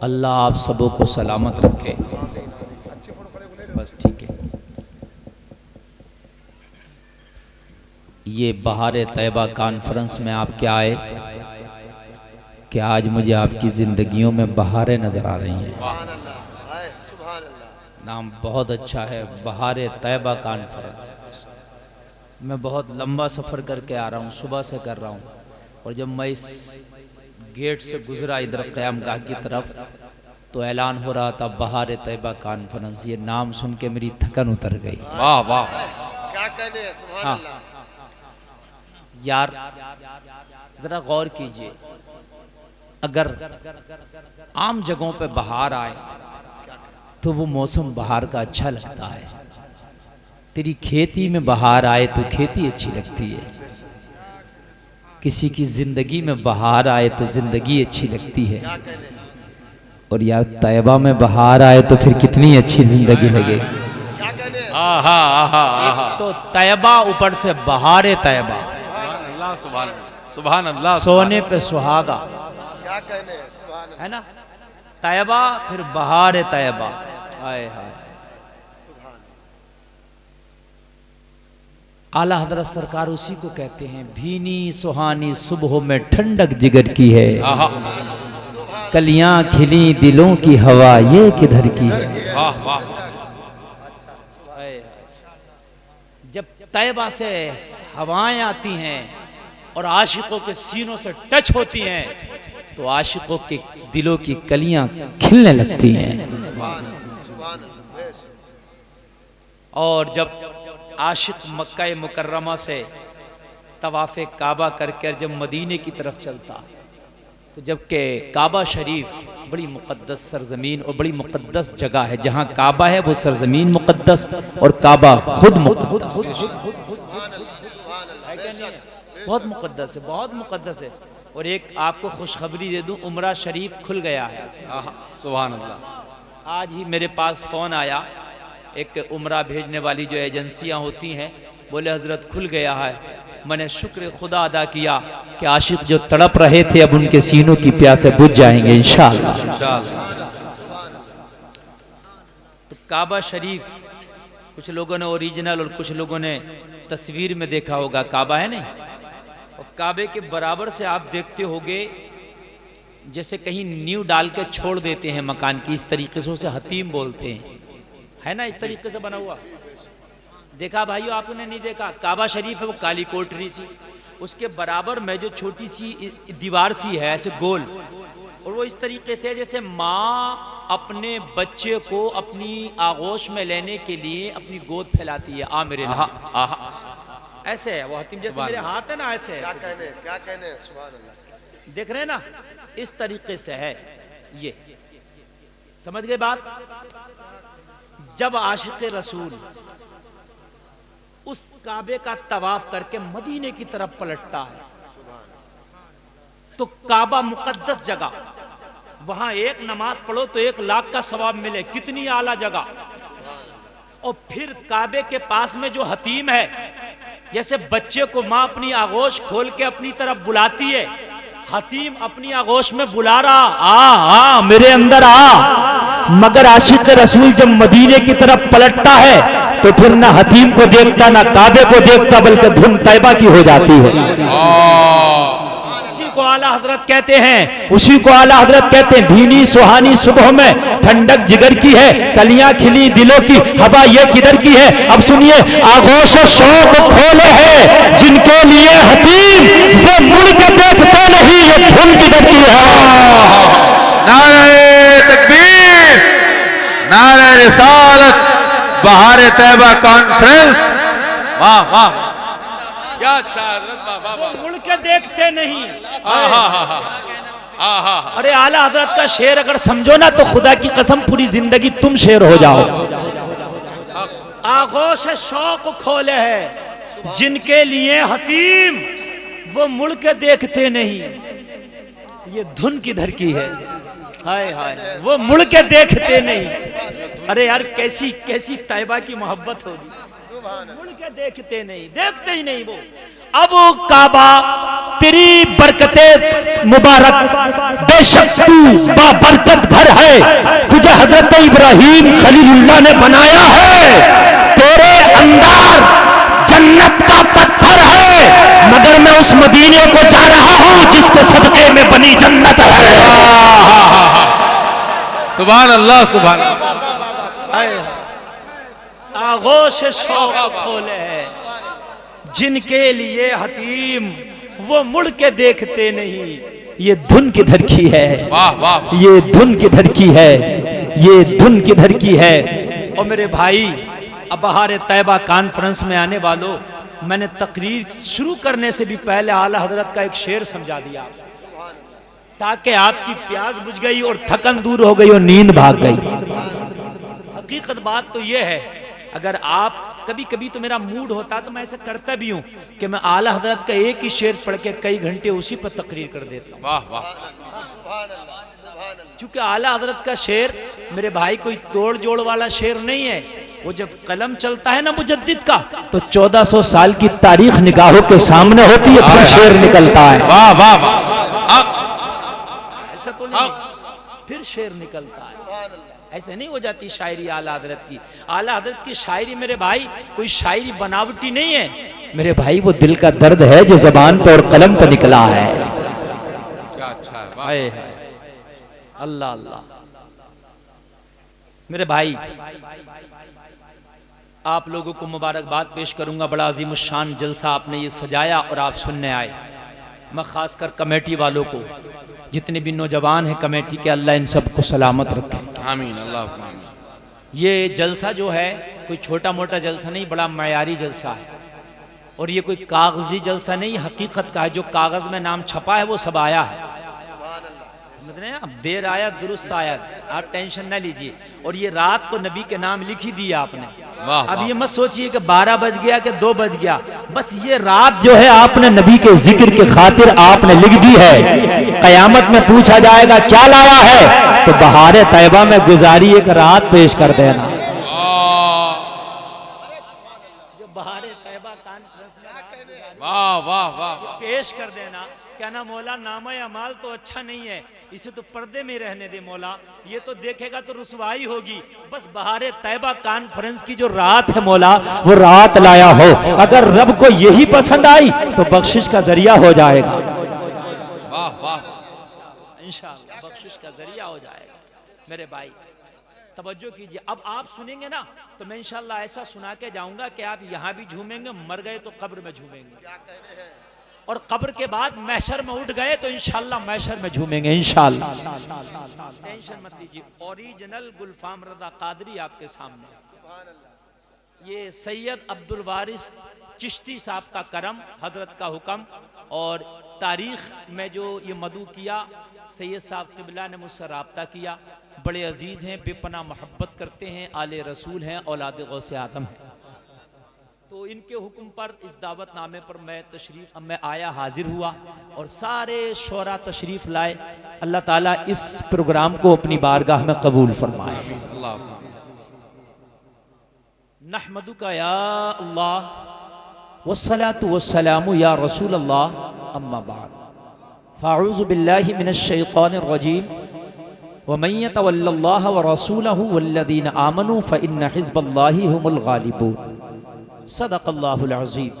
अल्लाह आप सबों को सलामत रखे। बस ठीक है। ये बहार तैयबा कॉन्फ्रेंस में आप क्या आए कि आज मुझे आपकी ज़िंदगियों में बहारें नज़र आ रही हैं। नाम बहुत अच्छा है, बहार तैयबा कॉन्फ्रेंस। मैं बहुत लंबा सफ़र करके आ रहा हूँ, सुबह से कर रहा हूँ, और जब मैं इस गेट से गुजरा इधर क़यामगाह की तरफ तो ऐलान हो रहा था बहार तैयबा कॉन्फ्रेंस। ये नाम सुन के मेरी थकन उतर गई। वाह वाह, क्या कहने हैं, सुभान हाँ अल्लाह। यार, ज़रा गौर कीजिए, अगर आम जगहों पे बहार आए तो वो मौसम बहार का अच्छा लगता है। तेरी खेती में बहार आए तो खेती अच्छी लगती है, किसी की ज़िंदगी में बहार आए तो ज़िंदगी अच्छी लगती है, और यार तैयबा में बहार आए तो फिर कितनी अच्छी ज़िंदगी लगे। क्या कहने हैं, आहा आहा आहा, तो तैयबा ऊपर से बहार तैयबा, सुभान अल्लाह, सुभान सुभान अल्लाह, सोने पे सुहागा, क्या कहने हैं, सुभान अल्लाह, है ना। तैयबा फिर बहार तैयबा, हाय हाय। आला हजरत सरकार उसी को कहते हैं, भीनी सुहानी सुबह में ठंडक जिगर की है, आहा, कलियां खिली दिलों की हवा ये किधर की है। वाह वाह, जब तैयबा से हवाएं आती हैं और आशिकों के सीनों से टच होती हैं तो आशिकों के दिलों की कलियां खिलने लगती हैं। सुभान अल्लाह, बेश। और जब आशिक मक्का मुकर्रमा से तवाफ़े काबा करके जब मदीने की तरफ चलता तो जबकि काबा शरीफ बड़ी मुक़द्दस सरज़मीन और बड़ी मुक़द्दस जगह है, जहाँ काबा है वो सरज़मीन मुक़द्दस और काबा खुद मुक़द्दस, बहुत मुक़द्दस है, बहुत मुक़द्दस है। और एक आपको खुशखबरी दे दूं, उम्रा शरीफ खुल गया है। आहा, सुभान अल्लाह। आज ही मेरे पास फ़ोन आया, एक उम्रा भेजने वाली जो एजेंसियां होती हैं, बोले हज़रत खुल गया है। मैंने शुक्र खुदा अदा किया कि आशिक जो तड़प रहे थे अब उनके सीनों की प्यासे बुझ जाएंगे इंशाअल्लाह। तो काबा शरीफ कुछ लोगों ने ओरिजिनल और कुछ लोगों ने तस्वीर में देखा होगा, काबा है नहीं, और काबे के बराबर से आप देखते होगे जैसे कहीं नींव डाल के छोड़ देते हैं मकान की, इस तरीके से उसे हतीम बोलते हैं, है ना, इस तरीके से बना हुआ। देखा भाइयों, आपने नहीं देखा? काबा शरीफ है वो काली कोठरी सी, उसके बराबर में जो छोटी सी दीवार सी है ऐसे गोल, और वो इस तरीके से जैसे माँ अपने बच्चे को अपनी आगोश में लेने के लिए अपनी गोद फैलाती है, आ मेरे आहा नाम। आहा, ऐसे है वो हतीम, जैसे मेरे हाथ है ना, ऐसे क्या है, कहने हैं, क्या कहने हैं, सुभान अल्लाह। देख रहे हैं ना, इस तरीके से है ये। समझ गए बात? जब आशिक रसूल उस काबे का तवाफ करके मदीने की तरफ पलटता है तो काबा मुकद्दस जगह, वहां एक नमाज पढ़ो तो 1 लाख का सवाब मिले, कितनी आला जगह। और फिर काबे के पास में जो हतीम है, जैसे बच्चे को माँ अपनी आगोश खोल के अपनी तरफ बुलाती है, हतीम अपनी आगोश में बुला रहा, आ मेरे अंदर आ। मगर आशिक रसूल जब मदीने की तरफ पलटता है तो फिर ना हतीम को देखता ना काबे को देखता, बल्कि धुन तैयबा की हो जाती है। उसी को आला हजरत कहते हैं, उसी को आला हजरत कहते हैं, भीनी सुहानी सुबह में ठंडक जिगर की है, कलियां खिली दिलों की हवा ये किधर की है। अब सुनिए, आगोश शौक खोले हैं जिनके लिए हतीम, वो मुड़ के देखते नहीं ये धुन किधर की है। नारे तकबीर, नारे रिसालत, बहार तैयबा कॉन्फ्रेंस, वाह वाह, क्या अच्छा हजरत, वाह वाह वाह, मुड़ के देखते नहीं। आहा आहा आहा, अरे आला हजरत का शेर अगर समझो ना तो खुदा की कसम पूरी जिंदगी तुम शेर हो जाओ। आगोश शौक खोले है जिनके लिए हतीम, वो मुड़ के देखते नहीं ये धुन किधर की है। हाय हाय, वो मुड़ के देखते नहीं। अरे यार, कैसी कैसी तैयबा की मोहब्बत होगी, मुड़ के देखते नहीं, देखते ही नहीं वो। अब काबा तेरी बरकतें मुबारक, बेशक तू बाबरकत घर है, तुझे हजरत इब्राहिम खलीलुल्लाह ने बनाया है, तेरे अंदर जन्नत का पत्थर है, मगर मैं उस मदीने को जा रहा हूं जिसके सदके में बनी जन्नत है। सुभान अल्लाह, सुभान अल्लाह। आगोश शौक खोले हैं जिनके लिए हतीम वो मुड़ के देखते नहीं। ये धुन किधर की है, वाह वाह, ये धुन किधर की है, ये धुन किधर की है। और मेरे भाई, अब बहार तैयबा कॉन्फ्रेंस में आने वालों, मैंने तकरीर शुरू करने से भी पहले आला हजरत का एक शेर समझा दिया ताकि आपकी प्यास बुझ गई और थकन दूर हो गई और नींद भाग गई। हकीकत बात तो यह है, अगर आप कभी कभी तो मेरा मूड होता तो मैं ऐसा करता भी हूं कि मैं आला हजरत का एक ही शेर पढ़ के कई घंटे उसी पर तकरीर कर देता हूं। वाह वाह, क्योंकि आला हजरत का शेर मेरे भाई कोई तोड़ जोड़ वाला शेर नहीं है। वो जब कलम चलता है ना मुजद्दिद का, तो 1400 साल की तारीख निगाहों के सामने होती है, फिर शेर निकलता है। वाह वाह वाह, ऐसा तो नहीं, फिर शेर निकलता है। ऐसे नहीं हो जाती शायरी आला हजरत की। आला हजरत की शायरी मेरे भाई कोई शायरी बनावटी नहीं है मेरे भाई, वो दिल का दर्द है जो जबान पर और कलम पर निकला है। क्या अच्छा है, वाह। हाय हाय, अल्लाह अल्लाह। मेरे भाई, आप लोगों को मुबारकबाद पेश करूंगा, बड़ा अजीमुशान जलसा आपने ये सजाया और आप सुनने आए। मैं खासकर कमेटी वालों को, जितने भी नौजवान हैं कमेटी के, अल्लाह इन सबको सलामत रखे, आमीन, अल्लाह आमीन। ये जलसा जो है कोई छोटा मोटा जलसा नहीं, बड़ा मयारी जलसा है। और ये कोई कागजी जलसा नहीं, हकीकत का है। जो कागज में नाम छपा है वो सब आया है। समझ रहे हैं आप? देर आया दुरुस्त आया, आप टेंशन ना लीजिए। और ये रात तो नबी के नाम लिख ही दिया आपने। वाह, अब वाह। ये मत सोचिए कि 12 बज गया कि 2 बज गया, बस ये रात जो है आपने नबी के जिक्र की खातिर आपने लिख दी है। कयामत में पूछा जाएगा क्या लाया है, तो बहार तैयबा में गुजारी एक रात पेश कर देना। जो बहार तैयबा कॉन्फ्रेंस में वाह वाह वाह, पेश कर देना। क्या ना मौला, नामा अमाल तो अच्छा नहीं है, इसे तो पर्दे में रहने दे मौला, ये तो देखेगा तो रुसवाई होगी। बस बहार तैयबा कॉन्फ्रेंस की जो रात है मौला, वो रात लाया हो। अगर रब को यही पसंद आई तो बख्शिश का जरिया हो जाएगा। वाह वाह, इंशाअल्लाह बख्शिश का जरिया हो जाएगा। मेरे भाई तवज्जो कीजिए, अब आप सुनेंगे ना तो मैं इंशाअल्लाह ऐसा सुना के जाऊंगा कि आप यहाँ भी झूमेंगे, मर गए तो कब्र में झूमेंगे, और कब्र के बाद महशर में उठ गए तो इंशाअल्लाह महशर में झूमेंगे इंशाअल्लाह। टेंशन मत लीजिए। ओरिजिनल गुलफाम रज़ा कादरी आपके सामने। ये सैयद अब्दुल वारिस चिश्ती साहब का करम, हजरत का हुक्म, और तारीख में जो ये मदू किया, सैयद साहब क़िबला ने मुझसे रब्ता किया। बड़े अजीज़ हैं, बेपनाह मोहब्बत करते हैं, आले रसूल हैं, औलाद गौसे आदम हैं। तो इनके हुक्म पर इस दावतनामे पर मैं आया, हाजिर हुआ, और सारे शोरा तशरीफ़ लाए। अल्लाह ताला इस प्रोग्राम को अपनी बारगाह में कबूल फरमाए। अल्लाह। नहमदुका या अल्लाह वस्सलातु वस्सलामु या रसूल अल्लाह, अम्मा बाद, फ़अऊज़ु बिल्लाहि मिनश शैतानिर रजीम, व मन यतवल्लल्लाह व रसूलहु वल्लज़ीना आमनू फ़इन्न हिज़्बल्लाहि हुमुल गालिबून। सदक़ल्लाहुल अज़ीम।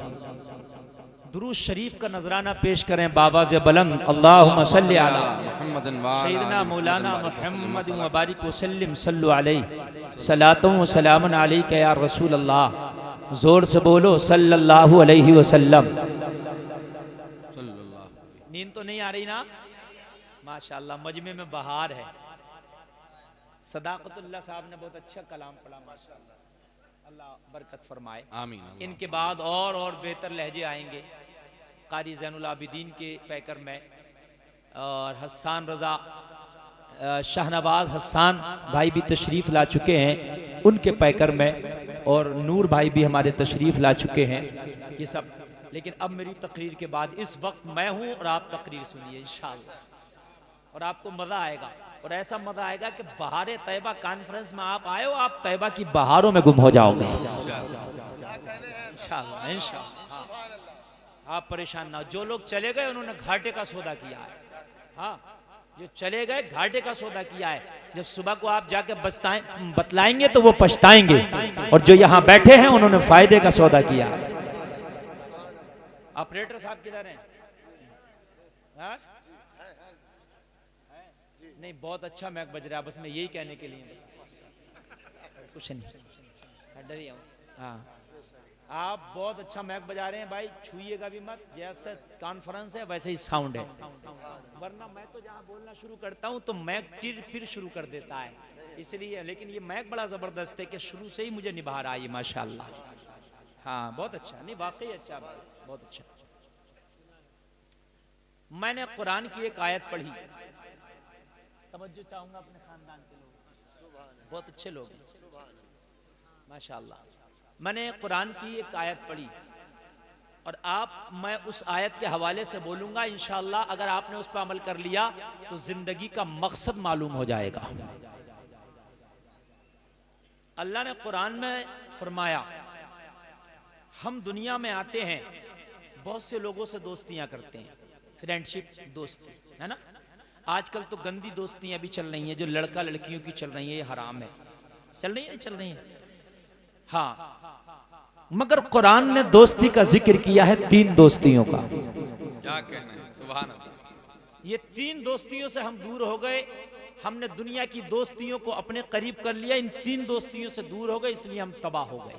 दुरूद शरीफ का नजराना पेश करें बाबाज़ बुलंद, अल्लाहुम्मा सल्लि अला सय्यिदना मौलाना मुहम्मद व बारिक वसल्लिम सल्लु अलैहि सलातुन व सलामुन अलैका या रसूल अल्लाह। जोर से बोलो सल्लल्लाहु अलैहि वसल्लम। नींद तो नहीं आ रही ना? माशाअल्लाह, मजमे में बहार है। सदाकतुल्लाह साहब ने बहुत अच्छा कलाम पढ़ा, माशाअल्लाह, अल्लाह बरकत फरमाए, आमीन। इनके बाद और बेहतर लहजे आएंगे। कारी ज़ैनुल आबिदीन के पैकर में, और हसन रज़ा शाहनवाज हसन भाई भी तशरीफ़ ला चुके हैं उनके पैकर में, और नूर भाई भी हमारे तशरीफ़ ला चुके हैं, ये सब। लेकिन अब मेरी तकरीर के बाद इस वक्त मैं हूँ और आप तकरीर सुनिए इंशाअल्लाह, और आपको मज़ा आएगा। और ऐसा मज़ा आएगा कि बहार तैयबा कॉन्फ्रेंस में आप आए हो, आप तैयबा की बहारों में गुम हो जाओगे इंशाअल्लाह, इंशाअल्लाह। आप परेशान ना हो। जो लोग चले गए उन्होंने घाटे का सौदा किया है। हाँ, जो चले गए घाटे का सौदा किया है। जब सुबह को आप जाके बतलाएंगे तो वो पछताएंगे, और जो यहाँ बैठे हैं उन्होंने फायदे का सौदा किया। ऑपरेटर साहब किधर हैं? हाँ? नहीं, बहुत अच्छा मैक बज रहा है, बस मैं यही कहने के लिए, कुछ नहीं, डरिए। हाँ, आप बहुत अच्छा मैक बजा रहे हैं भाई, छूइएगा भी मत। जैसे कॉन्फ्रेंस है वैसे ही साउंड है, वरना मैं तो जहाँ बोलना शुरू करता हूँ तो मैक फिर शुरू कर देता है, इसलिए। लेकिन ये मैक बड़ा जबरदस्त है कि शुरू से ही मुझे निभा रहा है ये, माशाल्लाह। हाँ, बहुत अच्छा, नहीं वाकई अच्छा, बहुत अच्छा। मैंने कुरान की एक आयत पढ़ी, तवज्जो चाहूंगा अपने खानदान के लोग, बहुत अच्छे लोग हैं माशाल्लाह। मैंने कुरान की एक आयत पढ़ी, और मैं उस आयत के हवाले से बोलूंगा इंशाअल्लाह। अगर आपने उस पर अमल कर लिया तो जिंदगी का मकसद मालूम हो जाएगा। अल्लाह ने कुरान में फरमाया, हम दुनिया में आते हैं, बहुत से लोगों से दोस्तियां करते हैं, फ्रेंडशिप, दोस्ती, है ना। आजकल तो गंदी दोस्तियां भी चल रही हैं, जो लड़का लड़कियों की चल रही है, ये हराम है। चल रही है, चल रही है। हाँ, मगर कुरान ने दोस्ती का जिक्र किया है 3 दोस्तियों का। क्या कहना है, सुभान अल्लाह। ये 3 दोस्तियों से हम दूर हो गए, हमने दुनिया की दोस्तियों को अपने करीब कर लिया, इन 3 दोस्तियों से दूर हो गए, इसलिए हम तबाह हो गए।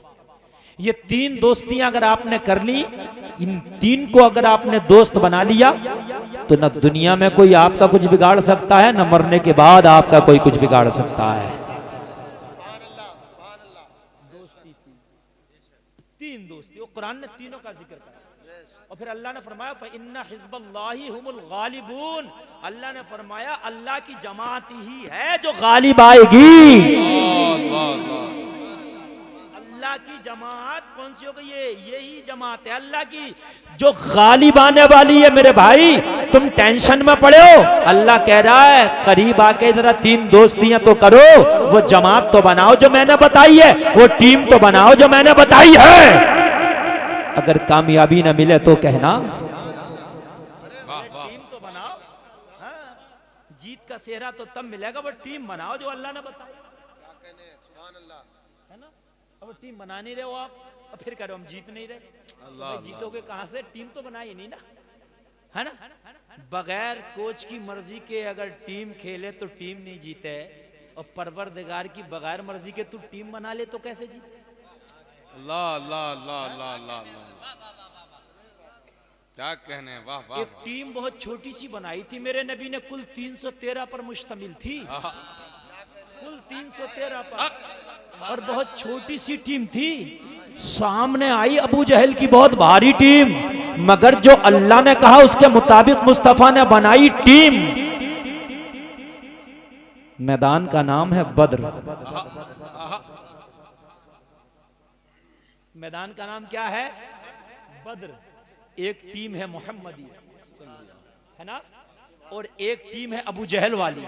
ये 3 दोस्तियां अगर आपने कर ली, इन 3 को अगर आपने दोस्त बना लिया, तो न दुनिया में कोई आपका कुछ बिगाड़ सकता है, न मरने के बाद आपका कोई कुछ बिगाड़ सकता है। तीन दोस्ती, वो कुरान ने तीनों का जिक्र करा, और फिर अल्लाह ने फरमाया फ़इन्ना हिज़्बल्लाहि हुमुल गालिबून। अल्लाह ने फरमाया अल्लाह की जमात ही है जो गालिब आएगी। अल्लाह की जमात कौन सी हो गई है? यही जमात है अल्लाह की जो गालिब आने वाली है। मेरे भाई, तुम टेंशन में पड़े हो, अल्लाह कह रहा है करीब आके जरा 3 दोस्तियां तो करो, वो जमात तो बनाओ जो मैंने बताई है, वो टीम तो बनाओ जो मैंने बताई है। अगर कामयाबी ना मिले तो कहना टीम तो बनाओ। हाँ, जीत का सेहरा तो तब मिलेगा, वो टीम बनाओ जो अल्लाह ने बताई, है ना। अब टीम बना नहीं रहे हो आप, और फिर करो हम जीत नहीं रहे, तो जीतोगे कहां से? टीम तो बनाई नहीं ना, है ना। बगैर कोच की मर्जी के अगर टीम खेले तो टीम नहीं जीते, और परवरदिगार की बगैर मर्जी के तू टीम बना ले तो कैसे जीते? अल्लाह अल्लाह अल्लाह अल्लाह अल्लाह, क्या कहने हैं, वाह वाह। एक टीम बहुत छोटी सी बनाई थी मेरे नबी ने, कुल 313 पर मुश्तमिल थी, कुल 313 पर, और बहुत छोटी सी टीम थी। सामने आई अबू जहल की बहुत भारी टीम, मगर जो अल्लाह ने कहा उसके मुताबिक मुस्तफा ने बनाई टीम। मैदान का नाम है बद्र। मैदान का नाम क्या है? बद्र। एक टीम है मुहम्मदी, है ना, और एक टीम है अबू जहल वाली।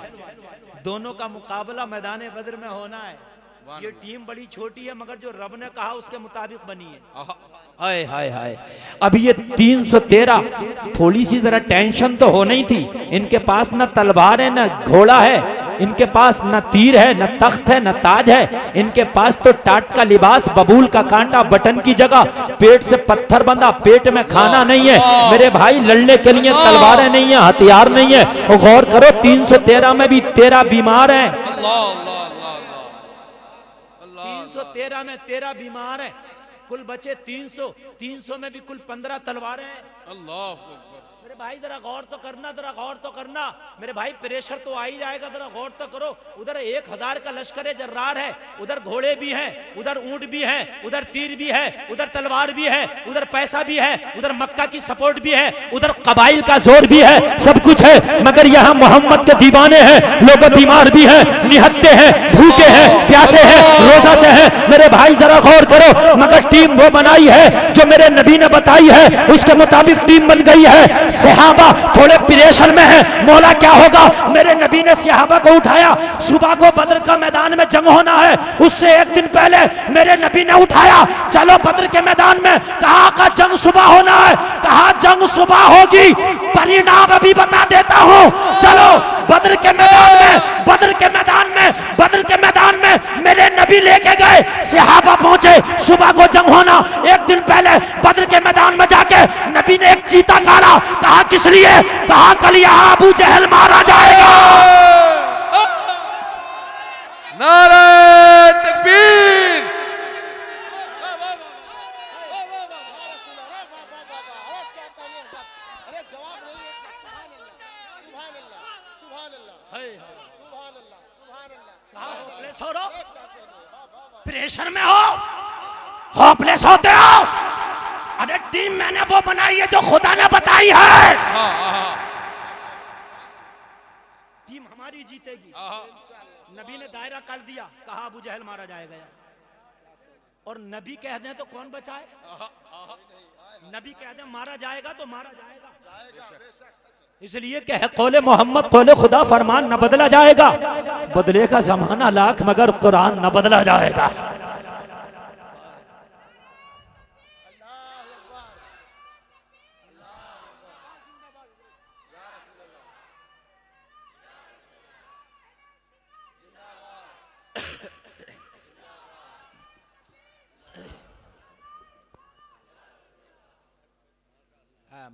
दोनों का मुकाबला मैदान बद्र में होना है। ये टीम बड़ी छोटी है, मगर जो रब ने कहा उसके मुताबिक बनी है। हाय हाय हाय। अब ये 313 थोड़ी सी जरा टेंशन तो होनी ही थी। इनके पास न तलवार है, न घोड़ा है, इनके पास न तीर है, न तख्त है, न ताज है। इनके पास तो टाट का लिबास, बबूल का कांटा बटन की जगह, पेट से पत्थर बंधा, पेट में खाना नहीं है। मेरे भाई, लड़ने के लिए तलवारें नहीं है, हथियार नहीं है। और गौर करो 313 में भी 13 बीमार हैं। 313 में 13 बीमार हैं, कुल बचे 300। 300 में भी कुल 15 तलवारें हैं। अल्लाह मेरे भाई जरा गौर तो करना, जरा गौर तो करना मेरे भाई, प्रेशर तो आ ही जाएगा, जरा गौर तो करो। उधर 1000 का लश्कर जर्रार है, उधर घोड़े भी हैं, उधर ऊंट भी हैं, उधर तीर भी है, उधर तलवार भी है, उधर पैसा भी है, उधर मक्का की सपोर्ट भी है, उधर कबाइल का जोर भी है, सब कुछ है। मगर यहाँ मोहम्मद के दीवाने हैं, लोग बीमार भी हैं, निहत्ते हैं, भूखे हैं, प्यासे हैं, रोजा से हैं। मेरे भाई जरा गौर करो, मगर टीम वो बनाई है जो मेरे नबी ने बताई है, उसके मुताबिक टीम बन गई है। सहाबा थोड़े प्रेशर में है, मौला क्या होगा? मेरे नबी ने सहाबा को उठाया, सुबह को बद्र का मैदान में जंग होना है, उससे एक दिन पहले मेरे नबी ने उठाया, चलो बद्र के मैदान में। कहा का जंग सुबह होना है, कहा जंग सुबह होगी, परिणाम अभी बता देता हूं। चलो बद्र के मैदान में मेरे नबी लेके गए, सहाबा पहुंचे, सुबह को जंग होना, एक दिन पहले बद्र के मैदान में जाके नबी ने एक चीता काटा। कहा किस लिए? कहा कल यहाँ अबू जहल मारा जाएगा। नारे तकबीर। अरे जवाब नहीं है। सुभान अल्लाह, सुभान अल्लाह, सुभान अल्लाह, सुभान अल्लाह, सुभान अल्लाह। होपलेस हो रहो, प्रेशर में हो, होपलेस होते हो। अरे टीम मैंने वो बनाई है जो खुदा ने बताई है। टीम हमारी जीतेगी। नबी ने दायरा कर दिया, कहा अबू जहल मारा जाएगा। और नबी कह दें तो कौन बचाए? नबी कह दें मारा जाएगा तो मारा जाएगा। इसलिए कह कौले मोहम्मद कौले खुदा फरमान न बदला जाएगा। बदले का जमाना लाख मगर कुरान न बदला जाएगा।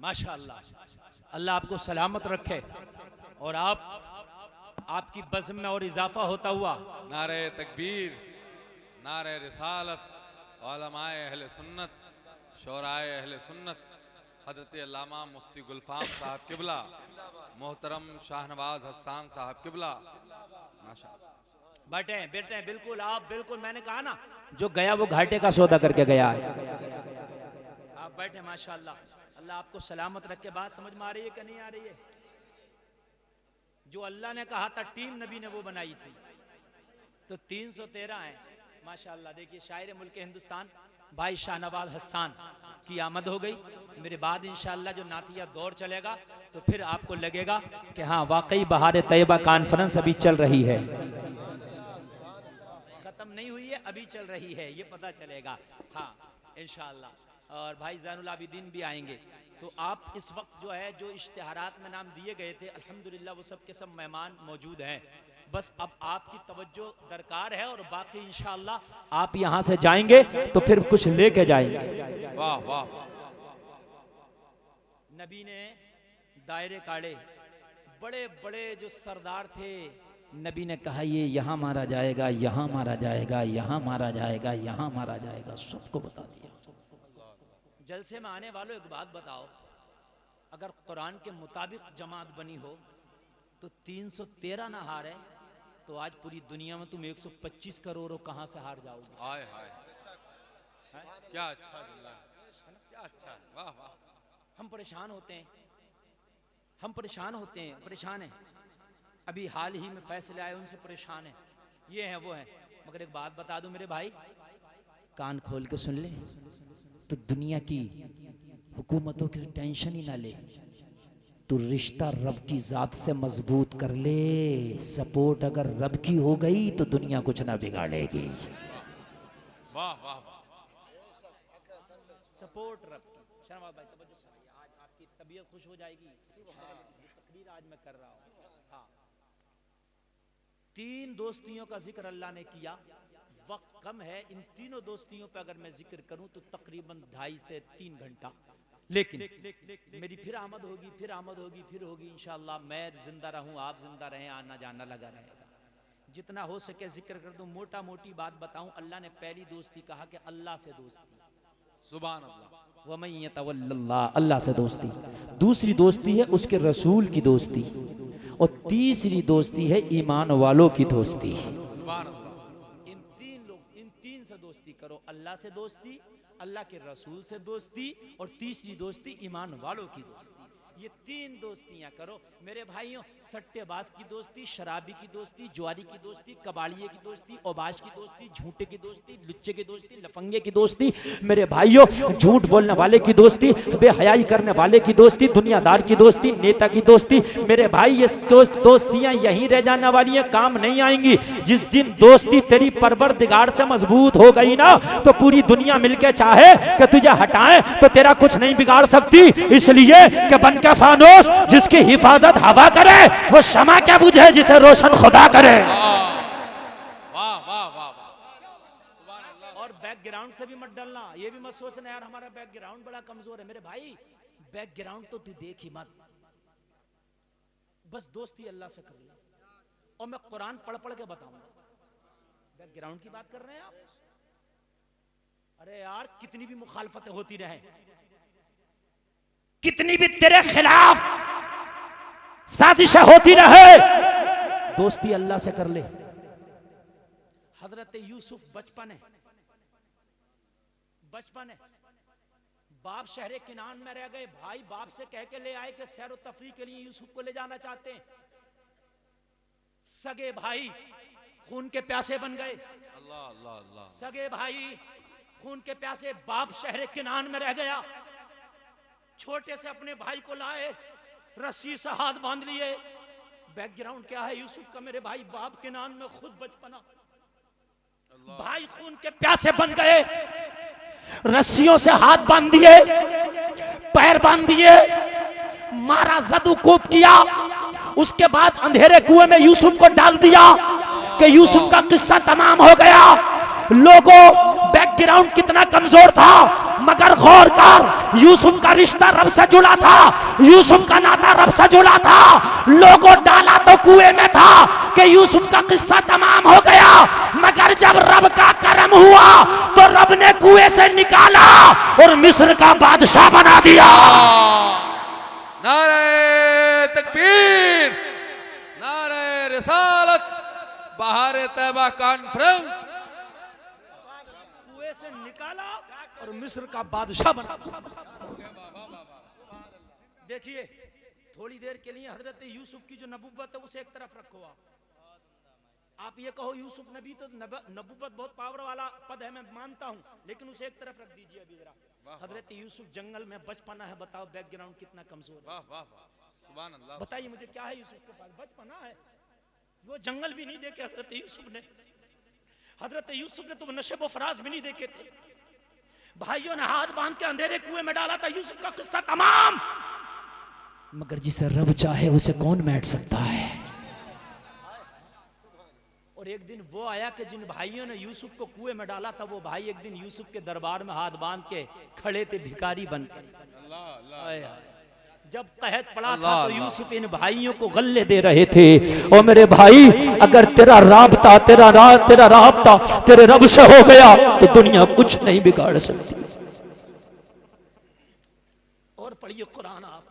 माशाअल्लाह, अल्लाह आपको सलामत रखे और आपकी बज़्म में और इजाफा होता हुआ। नारे तकबीर, नारे रिसालत, उलमाए अहले सुन्नत, शोराए अहले सुन्नत, हजरत अल्लामा मुफ्ती गुलफाम साहब किबला, मोहतरम शाहनवाज हसन साहब किबला। माशाअल्लाह। बैठे बिल्कुल आप, बिल्कुल मैंने कहा ना, जो गया वो घाटे का सौदा करके गया है। आप बैठे माशाअल्लाह, अल्लाह आपको सलामत रखे। बात समझ में आ रही है कि नहीं आ रही है? जो अल्लाह ने कहा था टीम नबी ने वो बनाई थी, तो 313 है माशाअल्लाह। देखिए शायर मुल्क हिंदुस्तान भाई शाहनवाज हसन की आमद हो गई। मेरे बाद इंशाअल्लाह जो नातिया दौर चलेगा तो फिर आपको लगेगा कि हाँ वाकई बहार तैयबा कॉन्फ्रेंस अभी चल रही है, खत्म नहीं हुई है, अभी चल रही है, ये पता चलेगा हाँ इंशाअल्लाह। और भाई ज़ैनुल आबिदीन भी आएंगे। तो आप इस वक्त जो है जो इश्तिहारात में नाम दिए गए थे अल्हम्दुलिल्लाह वो सब के सब मेहमान मौजूद हैं। बस अब आपकी तवज्जो दरकार है और बाकी इंशाअल्लाह आप यहाँ से जाएंगे तो फिर कुछ लेके जाएंगे। वाह वाह। नबी ने दायरे काढ़े, बड़े बड़े जो सरदार थे, नबी ने कहा ये यहाँ मारा जाएगा, यहाँ मारा जाएगा, यहाँ मारा जाएगा, यहाँ मारा जाएगा, सबको बता दिया। जलसे में आने वालों एक बात बताओ, अगर कुरान के मुताबिक जमात बनी हो तो 313 ना हारे तो आज पूरी दुनिया में तुम 125 करोड़ कहां से हार जाओगे? हाय हाय, क्या अच्छा, क्या अच्छा, वाह वाह। हम परेशान होते हैं, परेशान हैं। अभी हाल ही में फैसले आए उनसे परेशान हैं, ये हैं वो हैं। मगर एक बात बता दूं मेरे भाई, कान खोल के सुन ले, तो दुनिया की हुकूमतों की टेंशन ही ना ले, तू रिश्ता रब की जात से मजबूत कर ले। सपोर्ट अगर रब की हो गई तो दुनिया कुछ ना बिगाड़ेगी। वाह वाह। सपोर्ट रब की। शर्माबाद भाई तवज्जो से, आज आपकी तबीयत खुश हो जाएगी। तकरीर आज मैं कर रहा हूँ। हाँ, 3 दोस्तियों का जिक्र अल्लाह ने किया। वक्त कम है, इन तीनों दोस्तियों पे अगर मैं जिक्र करूं तो तकरीबन 2.5 से 3 घंटा, लेकिन मेरी फिर आमद होगी इंशाअल्लाह। मैं जिंदा रहूं, आप जिंदा रहें, आना जाना लगा रहेगा। जितना हो सके जिक्र कर दूं, मोटा मोटी बात बताऊं। अल्लाह ने पहली दोस्ती कहा कि अल्लाह से दोस्ती, सुभान अल्लाह। वमन यतवल्लल्लाह, अल्लाह से दोस्ती। दूसरी दोस्ती है उसके रसूल की दोस्ती, और तीसरी दोस्ती है ईमान वालों की दोस्ती। सुभान अल्लाह। इन तीन से दोस्ती करो, अल्लाह से दोस्ती, अल्लाह के रसूल से दोस्ती, और तीसरी दोस्ती ईमान वालों की दोस्ती। ये 3 दोस्तियां करो मेरे भाइयों। सट्टेबाज की दोस्ती, शराबी की दोस्ती, ज्वारी की दोस्ती, कबाड़िए की दोस्ती, ओबाश की दोस्ती, झूठे की दोस्ती, लुच्चे की दोस्ती, लफंगे की दोस्ती, मेरे भाइयों झूठ बोलने वाले की दोस्ती, बेहयाई करने वाले की दोस्ती, दुनियादार की दोस्ती, नेता की दोस्ती। मेरे भाई ये दोस्तियां यहीं रह जाने वाली हैं, काम नहीं आएंगी। जिस दिन दोस्ती तेरी परवरदिगार से मजबूत हो गई ना, तो पूरी दुनिया मिलके चाहे कि तुझे हटाए तो तेरा कुछ नहीं बिगाड़ सकती। इसलिए कि बन के क्या फानूस जिसकी हिफाजत हवा करे, वो शमा क्या बुझे जिसे रोशन खुदा करे। वाह वाह वाह वाह। और बैकग्राउंड से भी मत डरना, ये भी मत सोचना यार हमारा बैकग्राउंड बड़ा कमजोर है। मेरे भाई बैकग्राउंड तो तू देख ही मत, बस दोस्ती अल्लाह से कर ले। और मैं कुरान पढ़ पढ़ के बताऊंगा। बैकग्राउंड की बात कर रहे हैं आप? अरे यार कितनी भी मुखालफतें होती रहे, कितनी भी तेरे खिलाफ साजिशें होती रहे, दोस्ती अल्लाह से कर ले। हजरत यूसुफ बचपन है, बाप शहरे किनान में रह गए, भाई बाप से कह के ले आए कि सैर व तफरीह के लिए यूसुफ को ले जाना चाहते हैं। सगे भाई खून के प्यासे बन गए, अल्लाह अल्लाह अल्लाह। सगे भाई खून के प्यासे, बाप शहरे किनान में रह गया। छोटे से अपने भाई को लाए, रस्सी से हाथ बांध लिए। बैकग्राउंड क्या है यूसुफ का मेरे भाई? बाप किनान में खुद बचपना, भाई खून के प्यासे बन गए, रस्सियों से हाथ बांध दिए, पैर बांध दिए, मारा, जदुकोप किया। उसके बाद अंधेरे कुएं में यूसुफ को डाल दिया कि यूसुफ का किस्सा तमाम हो गया। लोगों, बैकग्राउंड कितना कमजोर था, मगर गौर कर, यूसुफ का रिश्ता रब से जुड़ा था, यूसुफ का नाता रब से जुड़ा था। लोगों डाला तो कुएं में था कि यूसुफ का किस्सा तमाम हो गया, मगर जब रब का करम हुआ तो रब ने कुएं से निकाला और मिस्र का बादशाह बना दिया। नारे तकबीर, नारे रिसालत, बहार तैबा कॉन्फ्रेंस। कुएं से निकाला और मिस्र का बादशाह बना। देखिए थोड़ी देर के लिए हजरत यूसुफ की जो नबुव्वत है उसे एक तरफ रखो। आप ये कहो यूसुफ नबी तो नबुव्वत बहुत पावर वाला पद है, मैं मानता हूं, लेकिन उसे एक तरफ रख दीजिए अभी जरा। हजरत यूसुफ जंगल में बचपना है, बताओ बैकग्राउंड कितना कमजोर है। वाह वाह वाह, सुभान अल्लाह। बताइए मुझे क्या है यूसुफ के पास? बचपना है, वो जंगल भी नहीं देखे हजरत यूसुफ ने। हजरत यूसुफ ने तो नशेब फराज भी नहीं देखे थे। भाइयों ने हाथ बांध के अंधेरे कुएं में डाला था, यूसुफ का किस्सा तमाम। मगर जिसे रब चाहे उसे कौन मैट सकता है। और एक दिन वो आया कि जिन भाइयों ने यूसुफ को कुएं में डाला था, वो भाई एक दिन यूसुफ के दरबार में हाथ बांध के खड़े थे, भिखारी बनकर। अल्लाह अल्लाह। जब कहत पड़ा था तो यूसुफ इन भाइयों को गल्ले दे रहे थे। और मेरे भाई, अगर तेरा राबता तेरे रब से हो गया तो दुनिया कुछ नहीं बिगाड़ सकती। और पढ़िए कुरान आप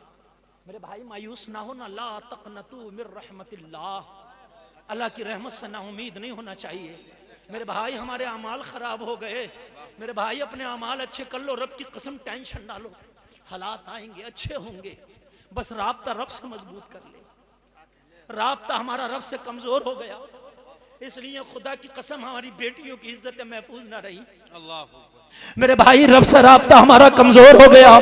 मेरे भाई, मायूस ना हो ना, ला तक़नतू मिर रहमतिल्लाह, अल्लाह की रहमत से ना उम्मीद नहीं होना चाहिए। मेरे भाई हमारे अमाल खराब हो गए, मेरे भाई अपने अमाल अच्छे कर लो, रब की कसम टेंशन डालो, हालात आएंगे अच्छे होंगे, बस राब्ता रब से मजबूत कर ले। राब्ता हमारा रब से कमजोर हो गया, इसलिए खुदा की कसम हमारी बेटियों की इज्जत महफूज ना रही। अल्लाह मेरे भाई, रब से राब्ता हमारा कमजोर हो गया,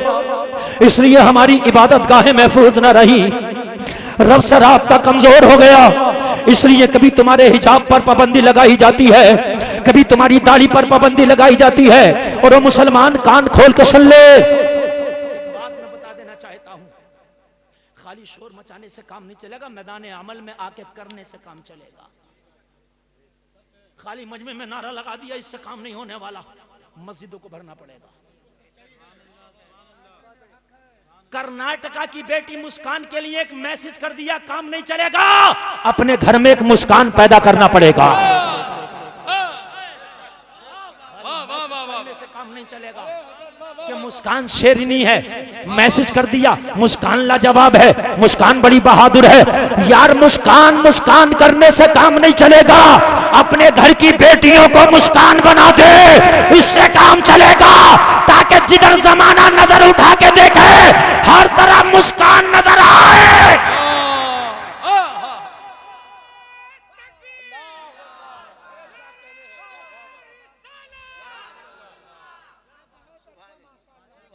इसलिए हमारी इबादत गाहें महफूज ना रही। रब से राब्ता कमजोर हो गया, इसलिए कभी तुम्हारे हिजाब पर पाबंदी लगाई जाती है, कभी तुम्हारी दाढ़ी पर पाबंदी लगाई जाती है। और वो मुसलमान कान खोल के सुन ले, एक बात मैं बता देना चाहता हूं, खाली शोर मचाने से काम नहीं चलेगा, मैदान अमल में आके करने से काम चलेगा। खाली मजमे में नारा लगा दिया इससे काम नहीं होने वाला, मस्जिदों को भरना पड़ेगा। कर्नाटका की बेटी मुस्कान के लिए एक मैसेज कर दिया, काम नहीं चलेगा, अपने घर में एक मुस्कान पैदा करना पड़ेगा। से काम नहीं चलेगा कि मुस्कान शेरनी है, मैसेज कर दिया, मुस्कान लाजवाब है, मुस्कान बड़ी बहादुर है। यार मुस्कान करने से काम नहीं चलेगा, अपने घर की बेटियों को मुस्कान बना दे, इससे काम चलेगा। ताकि जिधर जमाना नजर उठा के देखे, हर तरफ मुस्कान नजर आए।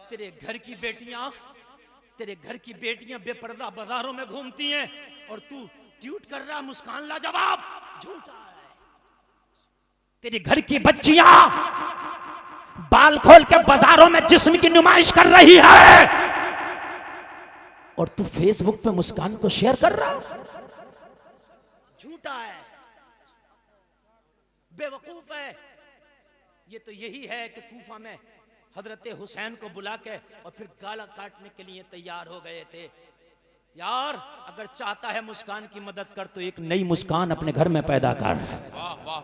तेरे घर की बेटियां बेपर्दा बाजारों में घूमती हैं और तू ट्यूट कर रहा मुस्कान लाजवाब, झूठा है। तेरी घर की बच्चियां बाल खोल के बाजारों में जिस्म की नुमाइश कर रही है, और तू फेसबुक पे मुस्कान को शेयर कर रहा, झूठा है, बेवकूफ है। ये तो यही है कि कूफा में हजरत हुसैन को बुला के और फिर गाला काटने के लिए तैयार हो गए थे। यार अगर चाहता है मुस्कान की मदद कर तो एक नई मुस्कान अपने घर में पैदा कर। वाह वाह,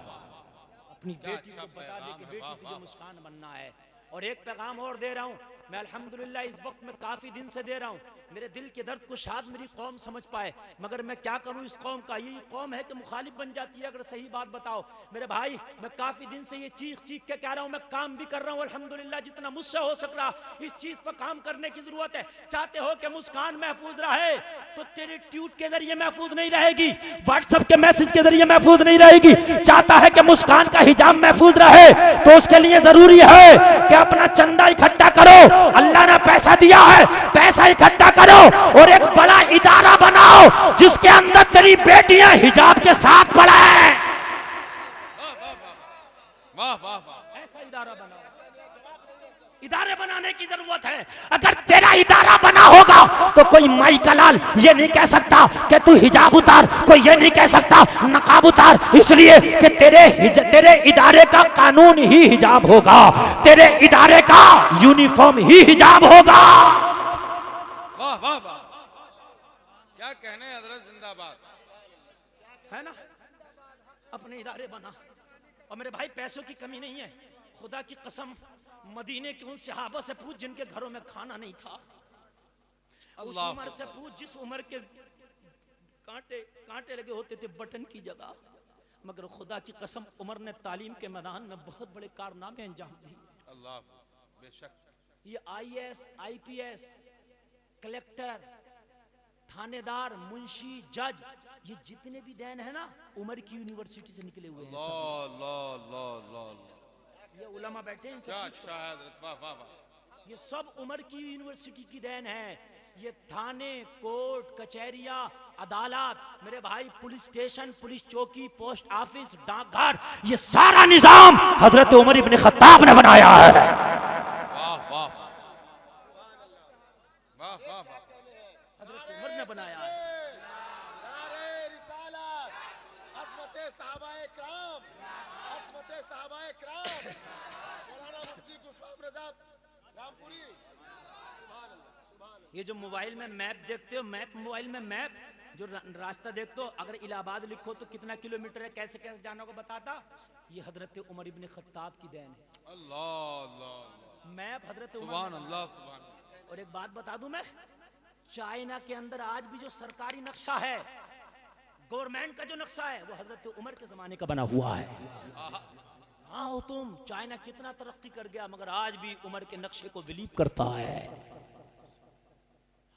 अपनी बेटी को बता दे कि बेटी तुझे मुस्कान बनना है। और एक पैगाम और दे रहा हूँ मैं, अल्हम्दुलिल्लाह इस वक्त में काफी दिन से दे रहा हूँ। मेरे दिल के दर्द को शायद मेरी कौम समझ पाए, मगर मैं क्या करूँ इस कौम का। ये कौम है कि मुखालिफ बन जाती है अगर सही बात बताओ। मेरे भाई मैं काफी दिन से ये चीख चीख के कह रहा हूँ, मैं काम भी कर रहा हूँ अल्हम्दुलिल्लाह जितना मुझसे हो सक रहा। इस चीज पर काम करने की जरूरत है। चाहते हो कि मुस्कान महफूज रहे तो तेरे ट्वीट के जरिए महफूज नहीं रहेगी, व्हाट्सएप के मैसेज के जरिए महफूज नहीं रहेगी। चाहता है कि मुस्कान का हिजाब महफूज रहे तो उसके लिए जरूरी है कि अपना चंदा इकट्ठा करो। अल्लाह ने पैसा दिया है, पैसा इकट्ठा करो और एक बड़ा इदारा बनाओ जिसके अंदर तेरी बेटियां हिजाब के साथ पढ़े। वाह वाह वाह, ऐसा इदारा बनाओ। इदारे बनाने की जरूरत है। अगर तेरा इदारा बना होगा तो कोई माई का लाल ये नहीं कह सकता कि तू हिजाब उतार, कोई ये नहीं कह सकता नकाब उतार, इसलिए कि तेरे इदारे का कानून ही हिजाब होगा, तेरे इदारे का यूनिफॉर्म ही हिजाब होगा। वाह वाह वाह, क्या कहने हजरत, जिंदाबाद है ना। अपने इदारे बना। और मेरे भाई पैसों की कमी नहीं है, खुदा की कसम मदीने के उन सहाबा से पूछ जिनके घरों में खाना नहीं था, उस उम्र से पूछ जिस उम्र के कांटे लगे होते थे बटन की जगह, मगर खुदा की कसम उमर ने तालीम के मैदान में बहुत बड़े कारनामे अंजाम दिए। अल्लाह बेशक। ये आईएएस आईपीएस कलेक्टर थानेदार मुंशी जज ये जितने भी दैन है ना उमर की यूनिवर्सिटी से निकले हुए हैं। ये उलमा बैठे हैं, क्या अच्छा है हजरत, वाह वाह वाह, ये सब उमर की यूनिवर्सिटी की देन है। ये थाने कोर्ट कचहरिया अदालत मेरे भाई पुलिस स्टेशन पुलिस चौकी पोस्ट ऑफिस डाकघर ये सारा निजाम हजरत उमर इब्न खत्ताब ने बनाया है। वाह वाह वाह वाह वाह, हजरत उमर ने बनाया है। नारे रिसालत, अज़मते सहाबाए किराम, अज़मते सहाबाए किराम, मौलाना मुफ्ती गुलफाम रज़ा रामपुरी। सुभान अल्लाह, सुभान अल्लाह। ये जो मोबाइल में मैप देखते हो, मैप मोबाइल में मैप जो रास्ता देखते हो, अगर इलाहाबाद लिखो तो कितना किलोमीटर है, कैसे कैसे जाना को बताता। ये हजरत उमर इब्न खत्ताब की देन है। अल्लाह अल्लाह, मैप हजरत उमर। सुभान अल्लाह सुभान अल्लाह। और एक बात बता दूं मैं, चाइना के अंदर आज भी जो सरकारी नक्शा है गवर्नमेंट का जो नक्शा है वो हजरत उमर के जमाने का बना हुआ है। हाँ तुम चाइना कितना तरक्की कर गया मगर आज भी उमर के नक्शे को बिलीव करता है।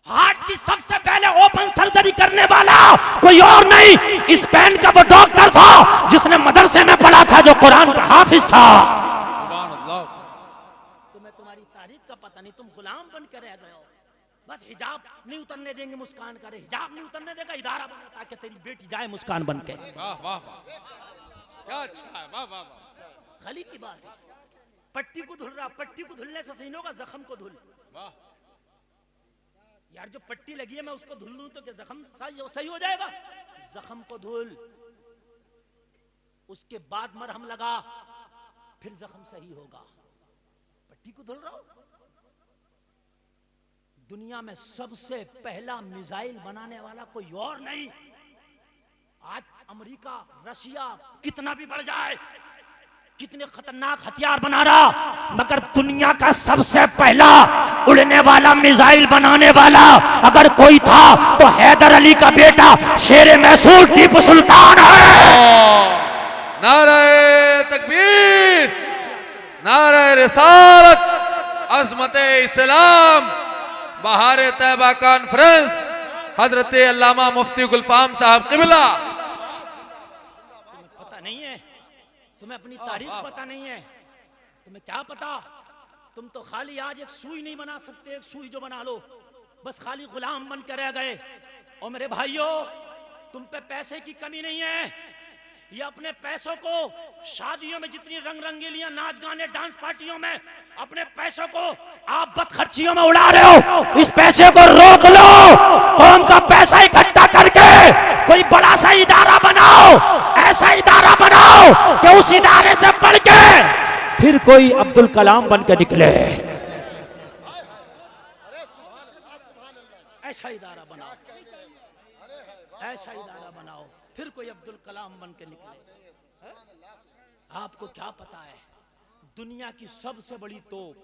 हार्ट की सबसे पहले ओपन सर्जरी करने वाला कोई और नहीं, स्पेन का वो डॉक्टर था जिसने मदरसे में पढ़ा था, जो कुरान का हाफिज था। सुभान अल्लाह। तुम्हें तुम्हारी तारीख का पता नहीं, तुम गुलाम बन के रह गए हो। बस हिजाब नहीं उतरने देंगे मुस्कान करे, हिजाब नहीं उतरने देगा इदारा बना ताकि तेरी बेटी जाए मुस्कान बन के। वाह वाह वाह, क्या अच्छा है, वाह वाह वाह। खाली की बात है, पट्टी को धुल रहा, पट्टी को धुलने से सही नहीं होगा, जख्म को धुल। वाह यार जो पट्टी लगी है मैं उसको धुल दूं तो क्या जख्म सही हो जाएगा? जख्म को धुल, उसके बाद मरहम लगा, फिर जख्म सही होगा। पट्टी को धुल रहा हो। दुनिया में सबसे पहला मिसाइल बनाने वाला कोई और नहीं। आज अमेरिका रशिया कितना भी बढ़ जाए, कितने खतरनाक हथियार बना रहा, मगर दुनिया का सबसे पहला उड़ने वाला मिसाइल बनाने वाला अगर कोई था तो हैदर अली का बेटा शेर मैसूर टीपू सुल्तान है। नारे तकबीर, नारे रिसालत, अज़मते इस्लाम, बहार तैयबा कॉन्फ्रेंस, हजरत अल्लामा मुफ्ती गुलफाम साहब क़िबला। पता नहीं है तुम्हें, अपनी तारीख पता नहीं है, तुम्हें क्या पता। तुम तो खाली आज एक सुई नहीं बना सकते, एक सुई जो बना लो बस खाली गुलाम बन के रह गए। और मेरे भाइयों तुम पे पैसे की कमी नहीं है, ये अपने पैसों को शादियों में जितनी रंग रंगीलियां, नाच गाने, डांस पार्टियों में अपने पैसों को आप बदखर्चियों में उड़ा रहे हो। इस पैसे को रोक लो। कौम का पैसा इकट्ठा करके कोई बड़ा सा इदारा बनाओ, ऐसा इदारा बनाओ कि उस इदारे से पढ़ के फिर कोई अब्दुल कलाम बन के निकले। ऐसा इदारा बनाओ, ऐसा इदारा बनाओ, फिर कोई अब्दुल कलाम बन के निकले। आपको क्या पता है, दुनिया की सबसे बड़ी तोप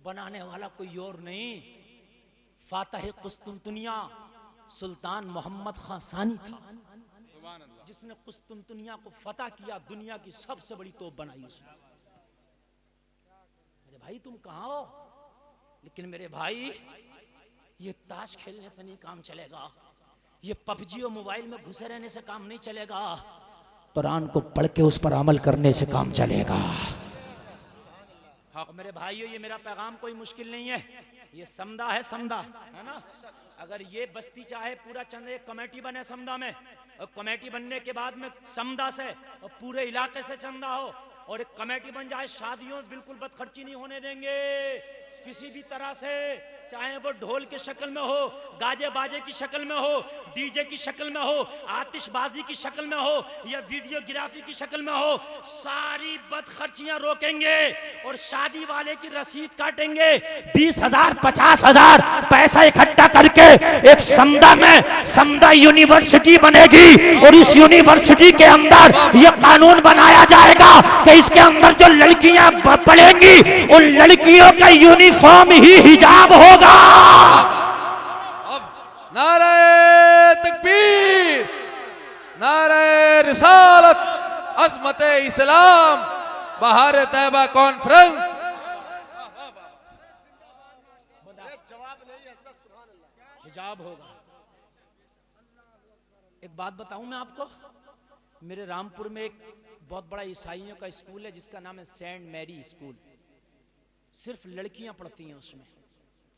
बनाने वाला कोई और नहीं, फातह कुस्तुनतुनिया सुल्तान मोहम्मद खां सानी था, जिसने कुस्तुनतुनिया को फतह किया, दुनिया की सबसे बड़ी तोप बनाई उसने। मेरे भाई तुम कहाँ हो? लेकिन मेरे भाई ये ताश खेलने से नहीं काम चलेगा, ये पबजी और मोबाइल में घुसे रहने से काम नहीं चलेगा, कुरान को पढ़ के उस पर अमल करने से काम चलेगा। और मेरे भाइयों ये मेरा पैगाम कोई मुश्किल नहीं है, ये समदा है, समदा है ना। अगर ये बस्ती चाहे पूरा चंद एक कमेटी बने समदा में, और कमेटी बनने के बाद में समदा से और पूरे इलाके से चंदा हो, और एक कमेटी बन जाए, शादियों में बिल्कुल बदखर्ची नहीं होने देंगे किसी भी तरह से, चाहे वो ढोल की शक्ल में हो, गाजे बाजे की शक्ल में हो, डीजे की शक्ल में हो, आतिशबाजी की शक्ल में हो, या वीडियोग्राफी की शक्ल में हो, सारी बदखर्चियां रोकेंगे और शादी वाले की रसीद काटेंगे। 20,000 50,000 पैसा इकट्ठा करके एक समदा में समदा यूनिवर्सिटी बनेगी, और इस यूनिवर्सिटी के अंदर यह कानून बनाया जाएगा कि इसके अंदर जो लड़कियां पढ़ेंगी उन लड़कियों का यूनिफॉर्म ही हिजाब होगा। अब नारे तकबीर, नारे रिसालत, अज़मत इस्लाम, बहार तैयबा कॉन्फ्रेंस। जवाब नहीं है हज़रत, सुभान अल्लाह। हिजाब होगा। एक बात बताऊं मैं आपको, मेरे रामपुर में एक बहुत बड़ा ईसाइयों का स्कूल है जिसका नाम है सेंट मैरी स्कूल। सिर्फ लड़कियां पढ़ती हैं उसमें,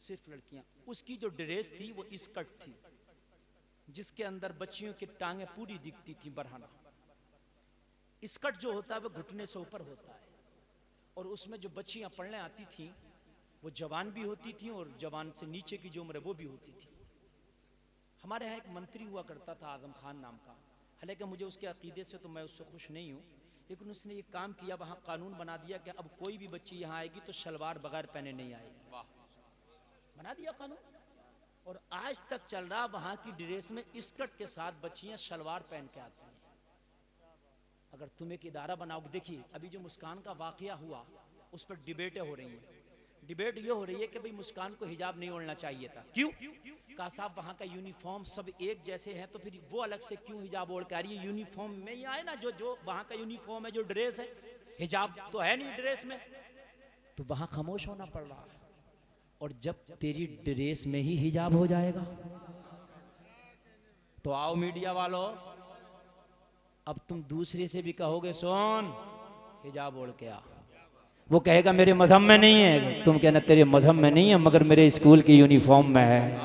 सिर्फ लड़कियां। उसकी जो ड्रेस थी वो स्कर्ट थी, जिसके अंदर बच्चियों की टांगें पूरी दिखती थी, बरहाना। स्कर्ट जो होता है वो घुटने से ऊपर होता है, और उसमें जो बच्चियां पढ़ने आती थी वो जवान भी होती थी और जवान से नीचे की जो उम्र है वो भी होती थी। हमारे यहाँ एक मंत्री हुआ करता था आजम खान नाम का, हालांकि मुझे उसके अकीदे से तो मैं उससे खुश नहीं हूँ, लेकिन उसने ये काम किया, वहाँ कानून बना दिया कि अब कोई भी बच्ची यहाँ आएगी तो शलवार बगैर पहने नहीं आएगी, बना दिया कानून। और आज तक चल रहा, वहाँ की ड्रेस में स्कर्ट के साथ बच्चियाँ शलवार पहन के आती हैं। अगर तुम एक इदारा बनाओगे, देखिए अभी जो मुस्कान का वाकया हुआ उस पर डिबेटें हो रही हैं। डिबेट ये हो रही है कि भाई मुस्कान को हिजाब नहीं ओढ़ना चाहिए था, क्यों? कहा साहब वहाँ का यूनिफॉर्म सब एक जैसे हैं, तो फिर वो अलग से क्यों हिजाब ओढ़ के आ रही है? यूनिफॉर्म में ही आए ना, जो वहाँ का यूनिफॉर्म है, जो ड्रेस है, हिजाब तो है नहीं ड्रेस में, तो वहाँ खामोश होना पड़ रहा है। और जब तेरी ड्रेस में ही हिजाब हो जाएगा तो आओ मीडिया वालों, अब तुम दूसरे से भी कहोगे सुन हिजाब ओढ़ के आ, वो कहेगा मेरे मजहब में नहीं है, तुम कहना तेरे मजहब में नहीं है मगर मेरे स्कूल की यूनिफॉर्म में है।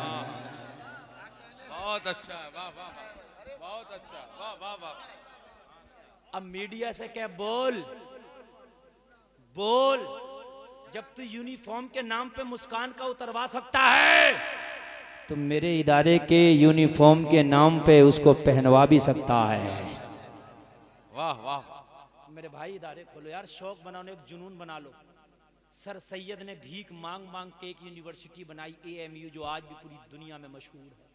बहुत अच्छा, वाह वाह वाह, बहुत अच्छा, वाह वाह वाह। अब मीडिया से क्या बोल बोल, जब तू यूनिफॉर्म के नाम पे मुस्कान का उतरवा सकता है तो मेरे इदारे के यूनिफॉर्म के नाम पे उसको पहनवा भी सकता है। वाह वाह। मेरे भाई इदारे खोलो यार, शौक बनाओ, एक जुनून बना लो। सर सैयद ने भीख मांग मांग के एक यूनिवर्सिटी बनाई, AMU, जो आज भी पूरी दुनिया में मशहूर है।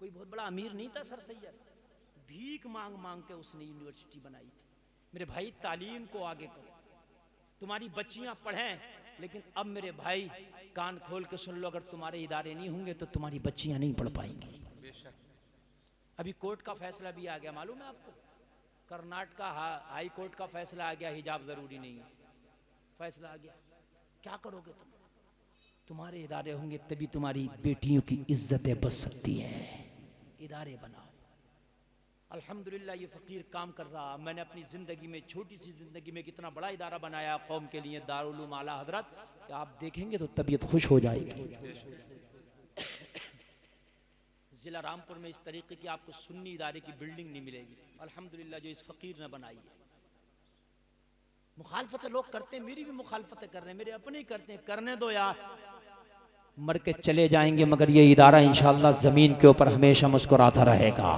कोई बहुत बड़ा अमीर नहीं था सर सैयद, भीख मांग मांग के उसने यूनिवर्सिटी बनाई थी। मेरे भाई तालीम को आगे करो, तुम्हारी बच्चियां पढ़ें, लेकिन अब मेरे भाई कान खोल के सुन लो, अगर तुम्हारे इदारे नहीं होंगे तो तुम्हारी बच्चियां नहीं पढ़ पाएंगी। अभी कोर्ट का फैसला भी आ गया, मालूम है आपको? कर्नाटक हाई कोर्ट का फैसला आ गया, हिजाब जरूरी नहीं है, फैसला आ गया। क्या करोगे तुम? तुम्हारे इदारे होंगे तभी तुम्हारी बेटियों की इज्जतें बच सकती हैं। इदारे बनाओ। अल्हम्दुलिल्लाह ये फकीर काम कर रहा। मैंने अपनी ज़िंदगी में, छोटी सी ज़िंदगी में कितना बड़ा इदारा बनाया कौम के लिए, दारुल उलूम आला हजरत, कि आप देखेंगे तो तबीयत खुश हो जाएगी। ज़िला रामपुर में इस तरीके की आपको सुन्नी इदारे की बिल्डिंग नहीं मिलेगी, अल्हम्दुलिल्लाह जो इस फ़कीर ने बनाई है। मुखालफतें लोग करते हैं, मेरी भी मुखालफतें कर रहे हैं, मेरे अपने ही करते हैं, करने दो यार। मर के चले जाएंगे मगर ये इदारा इंशाअल्लाह जमीन के ऊपर हमेशा मुस्कुराता रहेगा।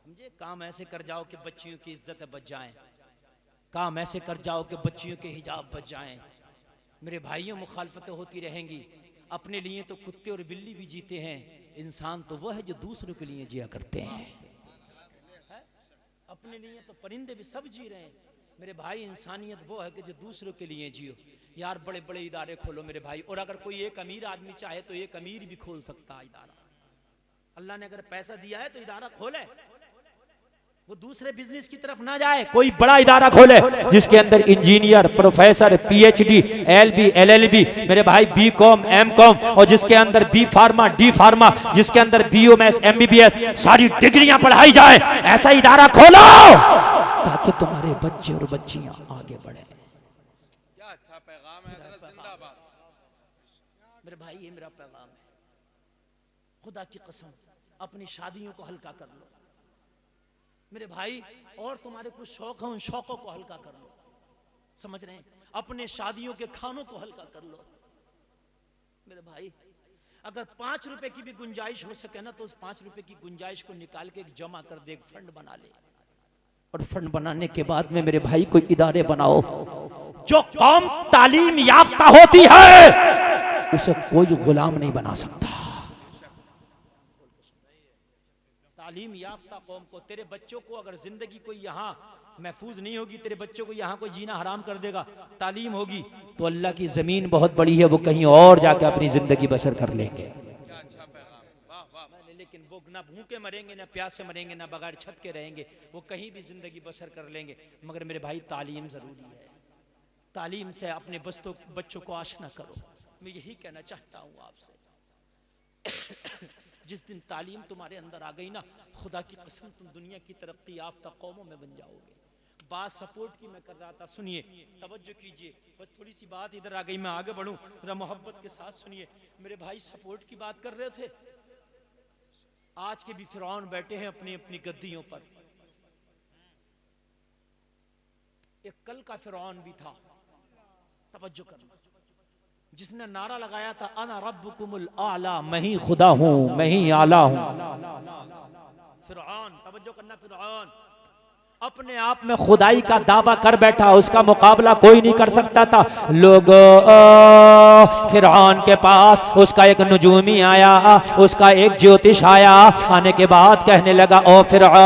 समझे? काम ऐसे कर जाओ कि बच्चियों की इज्जत बच जाए, काम ऐसे कर जाओ कि बच्चियों के हिजाब बच जाएं। मेरे भाइयों, मुखालफतें होती रहेंगी। अपने लिए तो कुत्ते और बिल्ली भी जीते हैं, इंसान तो वह है जो दूसरों के लिए जिया करते हैं। अपने लिए तो परिंदे भी सब जी रहे हैं। मेरे भाई, इंसानियत वो है कि जो दूसरों के लिए जियो। यार बड़े बड़े इदारे खोलो मेरे भाई, और अगर कोई एक अमीर आदमी चाहे तो एक अमीर भी खोल सकता है इदारा। अल्लाह ने अगर पैसा दिया है तो इदारा खोले, वो दूसरे बिजनेस की तरफ ना जाए। कोई बड़ा इदारा खोले जिसके अंदर engineer, professor, PhD, LB, LLB, मेरे भाई बीकॉम, एमकॉम, और जिसके अंदर बी फार्मा, डी फार्मा, जिसके अंदर बीओएमएस, एमबीबीएस सारी डिग्रियां पढ़ाई जाए, ऐसा इदारा खोलो ताकि तुम्हारे बच्चे और बच्चियां आगे बढ़े। क्या अच्छा पैगाम है हज़रत, जिंदाबाद। मेरे भाई, ये मेरा पैगाम है। खुदा की कसम, अपनी शादियों को हल्का कर लो मेरे भाई, और तुम्हारे कुछ शौक हैं, उन शौकों को हल्का कर लो। समझ रहे हैं? अपने शादियों के खानों को हल्का कर लो मेरे भाई। अगर 5 रुपए की भी गुंजाइश हो सके ना, तो उस 5 रुपए की गुंजाइश को निकाल के एक जमा कर दे, एक फंड बना ले, और फंड बनाने के बाद में मेरे भाई कोई इदारे बनाओ। जो कौम तालीम याफ्ता होती है उसे कोई गुलाम नहीं बना सकता। तालीम याफ्ता कौम को, तेरे बच्चों को अगर जिंदगी कोई यहाँ महफूज नहीं होगी, तेरे बच्चों को यहाँ कोई जीना हराम कर देगा, तालीम होगी तो अल्लाह की जमीन बहुत बड़ी है, वो कहीं और जाकर अपनी जिंदगी बसर कर लेंगे। क्या अच्छा पैगाम, वाह वाह। लेकिन वो ना भूखे मरेंगे, ना प्यासे मरेंगे, ना बगैर छत के रहेंगे, वो कहीं भी जिंदगी बसर कर लेंगे। मगर मेरे भाई, तालीम जरूरी है। तालीम से अपने बच्चों को आशना करो। मैं यही कहना चाहता हूँ आपसे। जिस दिन तालीम तुम्हारे अंदर आ गई ना, खुदा की कसम तुम दुनिया की तरक्की याफ्ता कौमों में बन जाओगे। बात सपोर्ट की मैं कर रहा था, सुनिए, तवज्जो कीजिए। बस थोड़ी सी बात इधर आ गई, मैं आगे बढ़ूं, जरा मोहब्बत के साथ सुनिए। मेरे भाई, सपोर्ट की बात कर रहे थे। आज के भी फिरौन बैठे हैं अपनी अपनी गद्दियों पर। एक कल का फिरौन भी था, तवज्जो करना, जिसने नारा लगाया था, अना रब्बुकुमुल आला, मैं ही खुदा हूं, मैं ही आला हूं। फिरौन, तवज्जो करना, फिरौन अपने आप में खुदाई का दावा कर बैठा, उसका मुकाबला कोई नहीं कर सकता था। लोगों, फिरौन के पास उसका एक नजूमी आया, उसका एक ज्योतिष आया। आने के बाद कहने लगा, ओ फिरौन,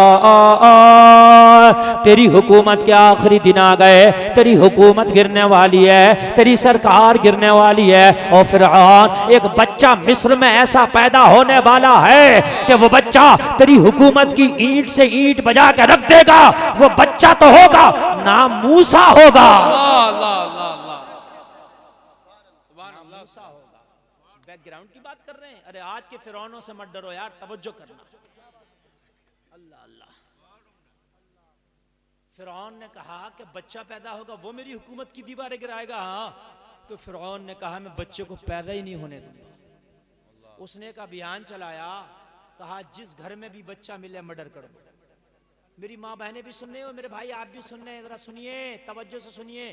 तेरी हुकूमत के आखिरी दिन आ गए, तेरी हुकूमत गिरने वाली है, तेरी सरकार गिरने वाली है। ओ फिरौन, एक बच्चा मिस्र में ऐसा पैदा होने वाला है कि वो बच्चा तेरी हुकूमत की ईंट से ईंट बजा के रख देगा। वो बच्चा तो होगा, नाम मूसा होगा। मूसा होगा। बैकग्राउंड की बात कर रहे हैं। अरे आज के फिरौनों से मत डरो यार, तवज्जो करना। अल्लाह अल्लाह। फिरौन ने कहा कि बच्चा पैदा होगा, वो मेरी हुकूमत की दीवारें गिराएगा। हाँ, तो फिरौन ने कहा, मैं बच्चे को पैदा ही नहीं होने दूंगा। उसने एक अभियान चलाया, कहा जिस घर में भी बच्चा मिले मर्डर कर दो। मेरी माँ बहनें भी सुन रहे हो, मेरे भाई आप भी सुन रहे हैं, जरा सुनिए, तवज्जो से सुनिए।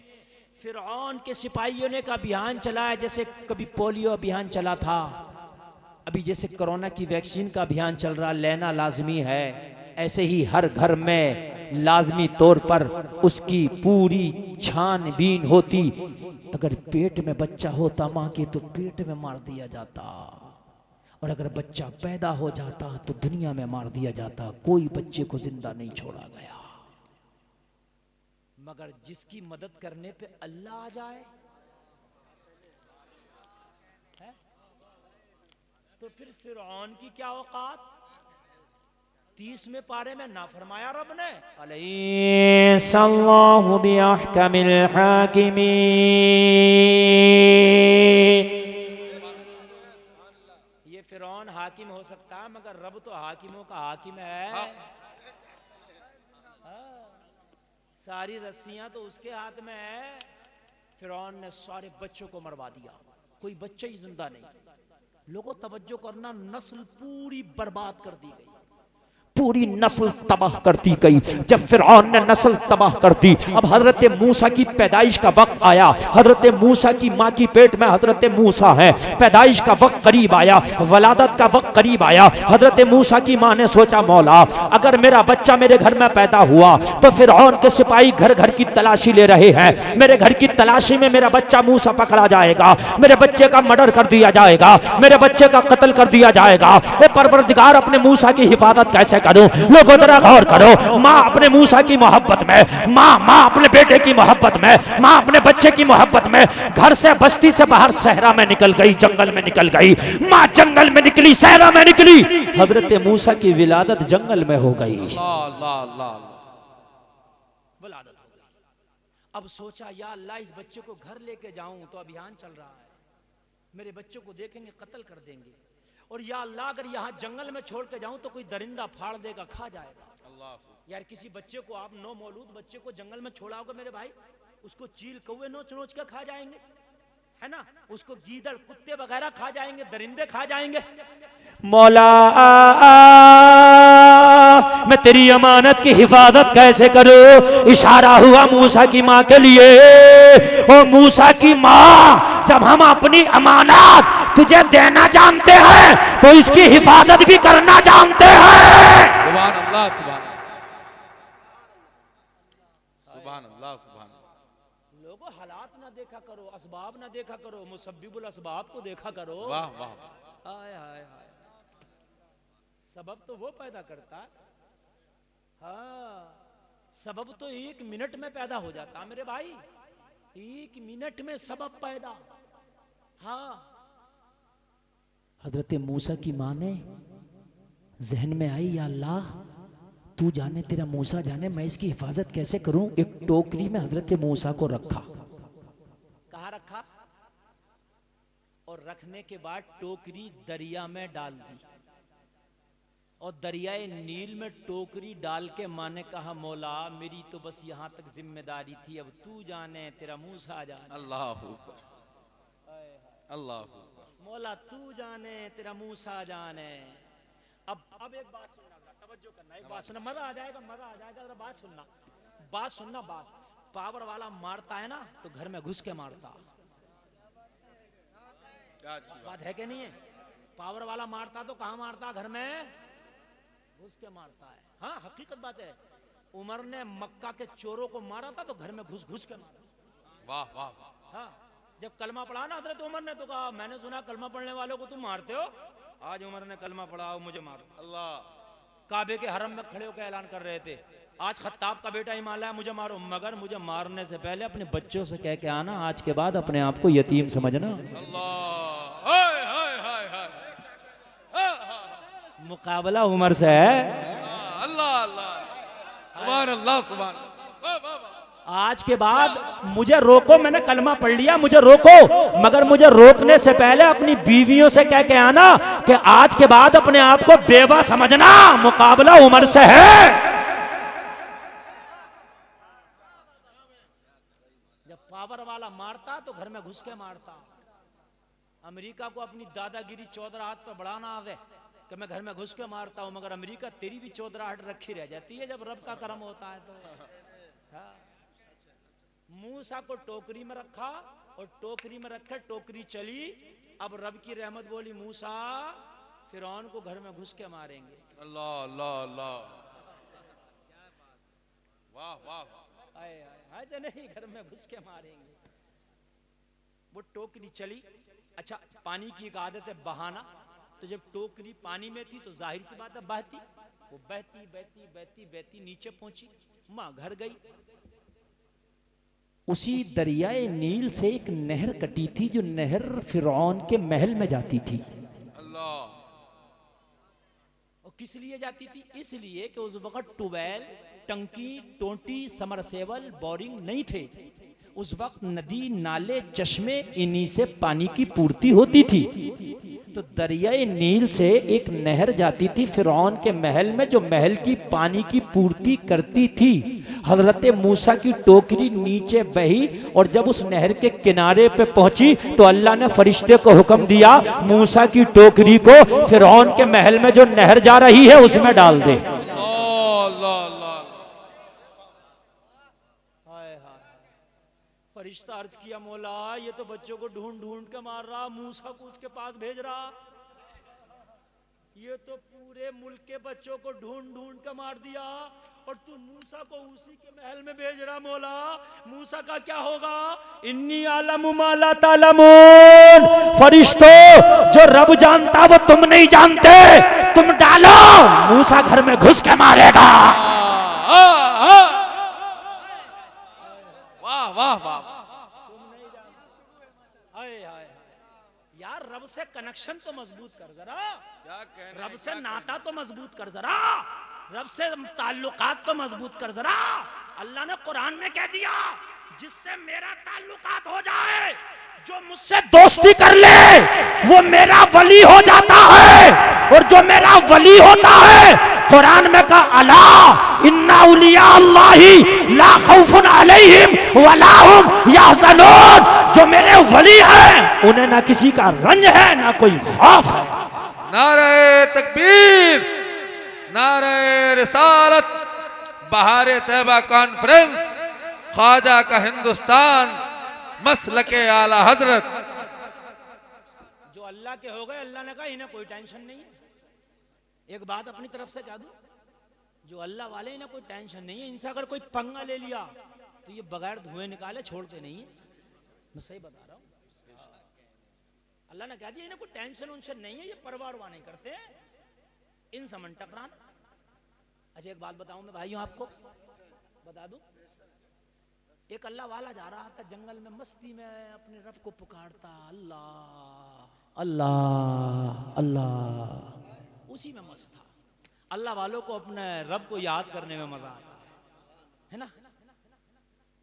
फिरौन के सिपाहियों ने एक अभियान चलाया, जैसे कभी पोलियो अभियान चला था, अभी जैसे कोरोना की वैक्सीन का अभियान चल रहा, लेना लाजमी है, ऐसे ही हर घर में लाजमी तौर पर उसकी पूरी छानबीन होती। अगर पेट में बच्चा होता माँ के, तो पेट में मार दिया जाता, और अगर बच्चा पैदा हो जाता तो दुनिया में मार दिया जाता। कोई बच्चे को जिंदा नहीं छोड़ा गया। मगर जिसकी मदद करने पे अल्लाह आ जाए है? तो फिर फिरौन की क्या औकात। 30वें पारे में ना फरमाया रब ने, अलैहिस्सलाहु बिअहकमिल हाकिमीन। ये फिरौन हाकिम हो सकता है, मगर रब तो हाकिमों का हाकिम है। सारी रस्सियां तो उसके हाथ में है। फिरौन ने सारे बच्चों को मरवा दिया, कोई बच्चा ही जिंदा नहीं। लोगों तवज्जो करना, नस्ल पूरी बर्बाद कर दी गई, पूरी नस्ल तबाह कर दी गई। जब फिरौन ने नस्ल तबाह कर दी, अब हजरत मूसा की पैदाइश का वक्त आया। हजरत मूसा की माँ की पेट में हजरत मूसा है, पैदाइश का वक्त करीब आया, वलादत का वक्त करीब आया। हजरत मूसा की माँ ने सोचा, मौला अगर मेरा बच्चा मेरे घर में पैदा हुआ तो फिरौन के सिपाही घर घर की तलाशी ले रहे हैं, मेरे घर की तलाशी में मेरा बच्चा मूसा पकड़ा जाएगा, मेरे बच्चे का मर्डर कर दिया जाएगा, मेरे बच्चे का कत्ल कर दिया जाएगा। ए परवरदिगार, अपने मूसा की हिफाजत कैसे करूं? लोगों जरा गौर करो, माँ अपने मूसा की मोहब्बत में, माँ अपने बेटे की मोहब्बत में, माँ अपने बच्चे की मोहब्बत में घर से बस्ती से बाहर सहरा में निकल गई, जंगल में निकल गई। माँ जंगल में निकली, सहरा में निकली, हजरत मूसा की विलादत जंगल में हो गई। विलादत हो गई। अब सोचा, या अल्लाह इस बच्चे को घर लेके जाऊं तो अभियान चल रहा है, मेरे बच्चे को देखेंगे कत्ल कर देंगे, और या अल्लाह अगर यहाँ जंगल में छोड़ के जाऊं तो कोई दरिंदा फाड़ देगा, खा जाएगा। यार किसी बच्चे को आप नौ मौलूद बच्चे को जंगल में छोड़ाओगे मेरे भाई, उसको चील कौवे नोच नोच के खा जाएंगे, है ना, उसको गीदड़ कुत्ते वगैरह खा जाएंगे, दरिंदे खा जाएंगे। मौला मैं तेरी अमानत की हिफाजत कैसे करूं? इशारा हुआ मूसा की माँ के लिए। ओ मूसा की माँ, जब हम अपनी अमानत तुझे देना जानते हैं तो इसकी हिफाजत भी करना जानते हैं। सुभान अल्लाह, सुभान अल्लाह, सुभान अल्लाह। लोगों हालात ना देखा करो, असबाब ना देखा करो, मुसब्बिबुल असबाब को देखा करो। वाह वाह, हाय हाय हाय, सबब तो वो पैदा करता है। हाँ, सबब तो 1 मिनट में पैदा हो जाता मेरे भाई, 1 मिनट में सबब पैदा। हाँ, हजरत मूसा की माँ ने जहन में आई, या अल्लाह तू जाने, तेरा मूसा जाने, मैं इसकी हिफाजत कैसे करूं? एक टोकरी में हजरत मूसा को रखा। कहाँ रखा? और रखने के बाद टोकरी दरिया में डाल दी, और दरियाए नील में टोकरी डाल के माँ ने कहा, मौला मेरी तो बस यहाँ तक जिम्मेदारी थी, अब तू जाने, तेरा मूसा जाने। अल्लाह अल्लाह, मौला तू जाने, तेरा मूसा जाने। अब एक बात सुनना, तवज्जो करना, एक बात सुनना, मजा आ जाएगा, मजा आ जाएगा। जरा बात सुनना, बात सुनना। बात, पावर वाला मारता है ना तो घर में घुस के मारता। बात है कि नहीं है? पावर वाला मारता तो कहाँ मारता? घर में घुस के मारता है। हाँ, हकीकत बात है। उमर ने मक्का के चोरों को मारा था तो घर में घुस घुस के मारा। वाह वाह। हाँ, जब कलमा पढ़ा ना हजरत उमर ने तो कहा, मैंने सुना कलमा पढ़ने वालों को तुम मारते हो, आज उमर ने कलमा पढ़ा, मुझे मारो। अल्लाह। काबे के हरम में खड़े होकर ऐलान कर रहे थे, आज खत्ताब का बेटा ईमान लाया, मुझे मारो, मगर मुझे मारने से पहले अपने बच्चों से कह के आना, आज के बाद अपने आप को यतीम समझना। अल्लाह, हाय हाय हाय हाय, मुकाबला उमर से है। अल्लाह अल्लाह, सुभान अल्लाह, सुभान। आज के बाद मुझे रोको, मैंने कलमा पढ़ लिया, मुझे रोको, मगर मुझे रोकने से पहले अपनी बीवियों से कह के आना कि आज के बाद अपने आप को बेवा समझना, मुकाबला उमर से है। जब पावर वाला मारता तो घर में घुस के मारता। अमेरिका को अपनी दादागिरी चौधराहट पर बढ़ाना आवे कि मैं घर में घुस के मारता हूं, मगर अमेरिका तेरी भी चौधराहट रखी रह जाती है जब रब का करम होता है तो। हाँ। मूसा को टोकरी में रखा और टोकरी में रखे, टोकरी चली, अब रब की रहमत बोली, मूसा फिरौन को घर में घुस के मारेंगे। अल्लाह अल्लाह अल्लाह, वाह वाह। आए आए, नहीं, घर में घुस के मारेंगे। वो टोकरी चली। अच्छा, पानी की एक आदत है बहाना, तो जब टोकरी पानी में थी तो जाहिर सी बात है बहती, वो बहती बहती बहती बहती नीचे पहुंची, मां घर गई। उसी दरियाए नील से एक नहर कटी थी, जो नहर फिरौन के महल में जाती थी। अल्लाह। और किस लिए जाती थी? इसलिए कि उस वक्त ट्यूबवेल, टंकी, टोटी, समरसेबल, बोरिंग नहीं थे। उस वक्त नदी, नाले, चश्मे, इन्हीं से पानी की पूर्ति होती थी। तो दरियाए नील से एक नहर जाती थी फिरौन के महल में, जो महल की पानी की पूर्ति करती थी। हजरत मूसा की टोकरी नीचे बही और जब उस नहर के किनारे पे पहुंची तो अल्लाह ने फरिश्ते को हुक्म दिया, मूसा की टोकरी को फिरौन के महल में जो नहर जा रही है उसमें डाल दे। फरिश्ता अर्ज किया, मौला ये तो बच्चों को ढूंढ ढूंढ के मार रहा, मूसा को उसके पास भेज रहा, ये तो पूरे मुल्क के बच्चों को ढूंढ ढूंढ के मार दिया और तू मूसा को उसी के महल में भेज रहा। मौला मूसा का क्या होगा? इन्नी आलमु मा ला तालमून, फरिश्तों जो रब जानता वो तुम नहीं जानते, तुम डालो मूसा घर में घुस के मारेगा। वाह वाह वाह, यार रब से कनेक्शन तो मजबूत कर जरा, क्या कहना रब है, से क्या नाता तो मजबूत कर जरा, रब से ताल्लुकात तो मजबूत कर जरा। अल्लाह ने कुरान में कह दिया, जिससे मेरा ताल्लुकात हो जाए, जो मुझसे दोस्ती कर ले वो मेरा वली हो जाता है, और जो मेरा वली होता है, कुरान में कहा अला इन्ना औलिया अल्लाही ला खौफुन अलैहिम वला हुम यहज़नून, जो मेरे वली हैं उन्हें ना किसी का रंज है ना कोई खौफ है। नारे तकबीर, नारे रिसालत, बहारे तैयबा कॉन्फ्रेंस, ख्वाजा का हिंदुस्तान, मसलके आला हजरत। जो अल्लाह के हो गए, अल्लाह ने कहा इन्हें कोई टेंशन नहीं है। एक बात अपनी तरफ से कह दूं, जो अल्लाह वाले इन्हें कोई टेंशन नहीं है, इनसे अगर कोई पंगा ले लिया तो ये बगैर धुएं निकाले छोड़ते नहीं है। मैं सही बता रहा हूं, अल्लाह ने कह दिया इन्हें कोई टेंशन उनशन नहीं है, ये परवाह नहीं करते, इनसे मन टकराना। अच्छा एक बात बताऊं मैं भाइयों, आपको बता दूं, एक अल्लाह वाला जा रहा था जंगल में, मस्ती में अपने रब को पुकारता, अल्लाह अल्लाह अल्लाह, उसी में मस्त था। अल्लाह वालों को अपने रब को याद करने में मजा आता है ना।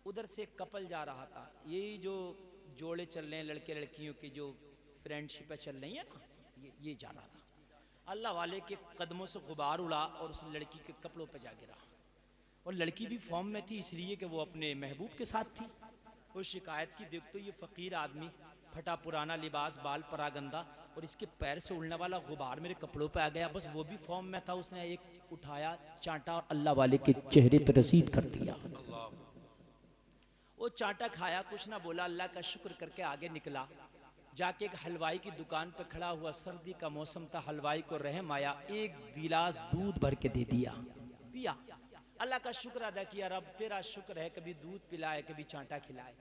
उधर से एक कपल जा रहा था, यही जो जोड़े चल रहे हैं लड़के लड़कियों की जो फ्रेंडशिप चल रही है ना, ये जा रहा था। अल्लाह वाले के कदमों से गुबार उड़ा और उस लड़की के कपड़ों पर जा गिरा, और लड़की भी फॉर्म में थी इसलिए कि वो अपने महबूब के साथ थी। वो शिकायत की, देख तो ये फ़कीर आदमी, फटा पुराना लिबास, बाल परागंदा, और इसके पैर से उड़ने वाला गुबार मेरे कपड़ों पे आ गया। बस वो भी फॉर्म में था, उसने एक उठाया, चांटा और अल्लाह वाले के चेहरे पर रसीद कर दिया। वो चांटा खाया, कुछ ना बोला, अल्लाह का शुक्र करके आगे निकला। जाके एक हलवाई की दुकान पे खड़ा हुआ, सर्दी का मौसम था, हलवाई को रहम आया, एक गिलास दूध भर के दे दिया, पिया। अल्लाह का शुक्र अदा किया, रब तेरा शुक्र है कभी दूध पिलाए कभी चांटा खिलाए।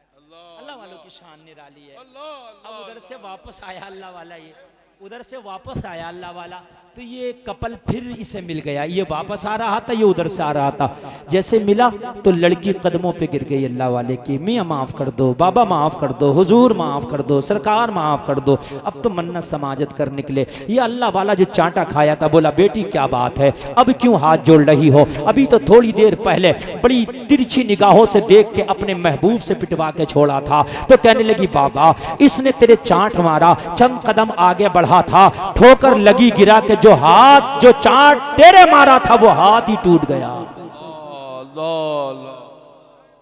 अल्लाह वालों की शान निराली है। अब उधर से वापस आया अल्लाह वाला, ये उधर से वापस आया अल्लाह वाला, तो ये कपल फिर इसे मिल गया। ये वापस आ रहा था, ये उधर से आ रहा था। जैसे मिला तो लड़की कदमों पे गिर गई अल्लाह वाले की, मियाँ माफ़ कर दो, बाबा माफ़ कर दो, हुजूर माफ़ कर दो, सरकार माफ़ कर दो। अब तो मन्नत समाजत कर निकले। ये अल्लाह वाला जो चांटा खाया था बोला, बेटी क्या बात है, अब क्यों हाथ जोड़ रही हो? अभी तो थोड़ी देर पहले बड़ी तिरछी निगाहों से देख के अपने महबूब से पिटवा के छोड़ा था। तो कहने लगी, बाबा इसने तेरे चांट मारा, चंद कदम आगे बढ़ा था, ठोकर लगी, गिरा के जो हाथ जो चांट तेरे मारा था वो हाथ ही टूट गया।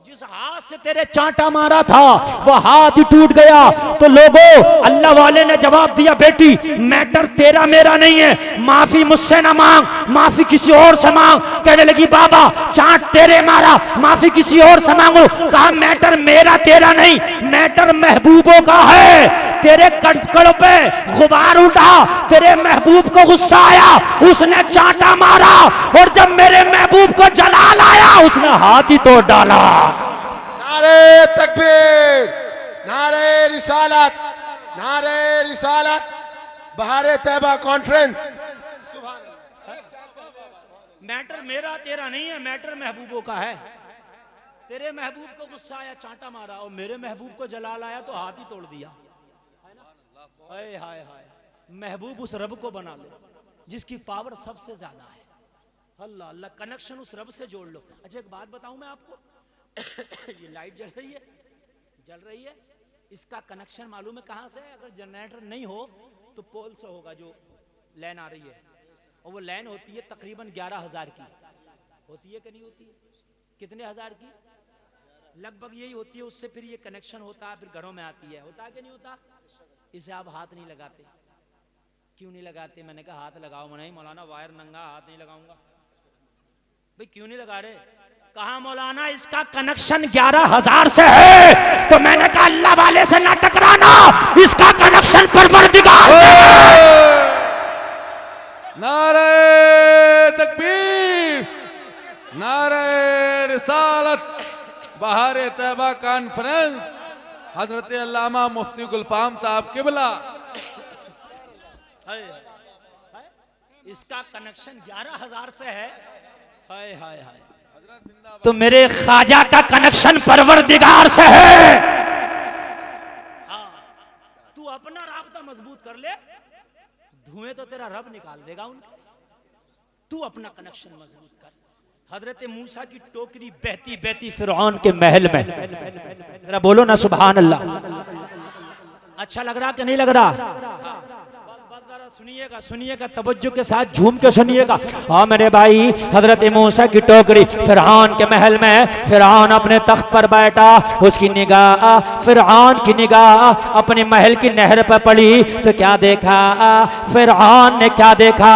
जिस हाथ से तेरे चांटा मारा था वो हाथ ही टूट गया। तो लोगों, अल्लाह वाले ने जवाब दिया, बेटी मैटर तेरा मेरा नहीं है, माफी मुझसे ना मांग, माफी किसी और से मांग। कहने लगी, बाबा चांट तेरे मारा, माफी किसी और से मांगो। कहा मैटर मेरा तेरा नहीं, मैटर महबूबों का है। तेरे कड़कड़ पे गुबार उठा, तेरे महबूब को गुस्सा आया, उसने चांटा मारा, और जब मेरे महबूब को जलाल आया उसने हाथ ही तोड़ डाला। नारे तकबीर, नारे रिसालत, नारे रिसालत, बहारे तैयबा कॉन्फ्रेंस। मैटर मेरा तेरा नहीं है, मैटर महबूबों का है। तेरे महबूब को गुस्सा आया, चांटा मारा, और मेरे महबूब को जलाल आया तो हाथ ही तोड़ दिया। हाय हाय हाय, महबूब उस रब को बना लो जिसकी पावर सबसे ज्यादा है। अल्लाह अल्लाह, कनेक्शन उस रब से जोड़ लो। अच्छा एक बात बताऊं मैं आपको, ये लाइट जल रही है, जल रही है, इसका कनेक्शन मालूम है कहां से है? अगर जनरेटर नहीं हो तो पोल से होगा, जो लाइन आ रही है, और वो लाइन होती है तकरीबन 11,000 की होती है कि नहीं होती है? कितने हजार की? लगभग यही होती है। उससे फिर ये कनेक्शन होता है, फिर घरों में आती है। होता है कि नहीं होता? इसे आप हाथ नहीं लगाते, क्यों नहीं लगाते? मैंने कहा हाथ लगाओ। नहीं मौलाना वायर नंगा, हाथ नहीं लगाऊंगा। भाई क्यों नहीं लगा रहे? कहा मौलाना इसका कनेक्शन 11,000 से है। तो मैंने कहा अल्लाह वाले से ना टकराना, इसका कनेक्शन परवरदिगार से है। नारे तकबीर, नारे रिसालत, बहार तैबा कॉन्फ्रेंस, हजरत अल्लामा मुफ्ती गुलफाम साहब किबला। इसका कनेक्शन 11,000 से है। हाय हाय हाय। तो मेरे ख्वाजा का कनेक्शन परवरदिगार से है। हाँ, तू अपना राब्ता मजबूत कर ले, धुएं तो तेरा रब निकाल देगा उनके। तू अपना कनेक्शन मजबूत कर। हजरत मूसा की टोकरी बहती बहती फिरौन के महल में, जरा बोलो ना सुभान अल्लाह। अच्छा लग रहा कि नहीं लग रहा? सुनिएगा सुनिएगा, तवज्जो के साथ झूम के सुनिएगा। हाँ मेरे भाई, हजरत मूसा की टोकरी फिरौन के महल में, फिरौन अपने तख्त पर बैठा, उसकी निगाह, फिरौन की निगाह अपने महल की नहर पर पड़ी तो क्या देखा? फिरौन ने क्या देखा?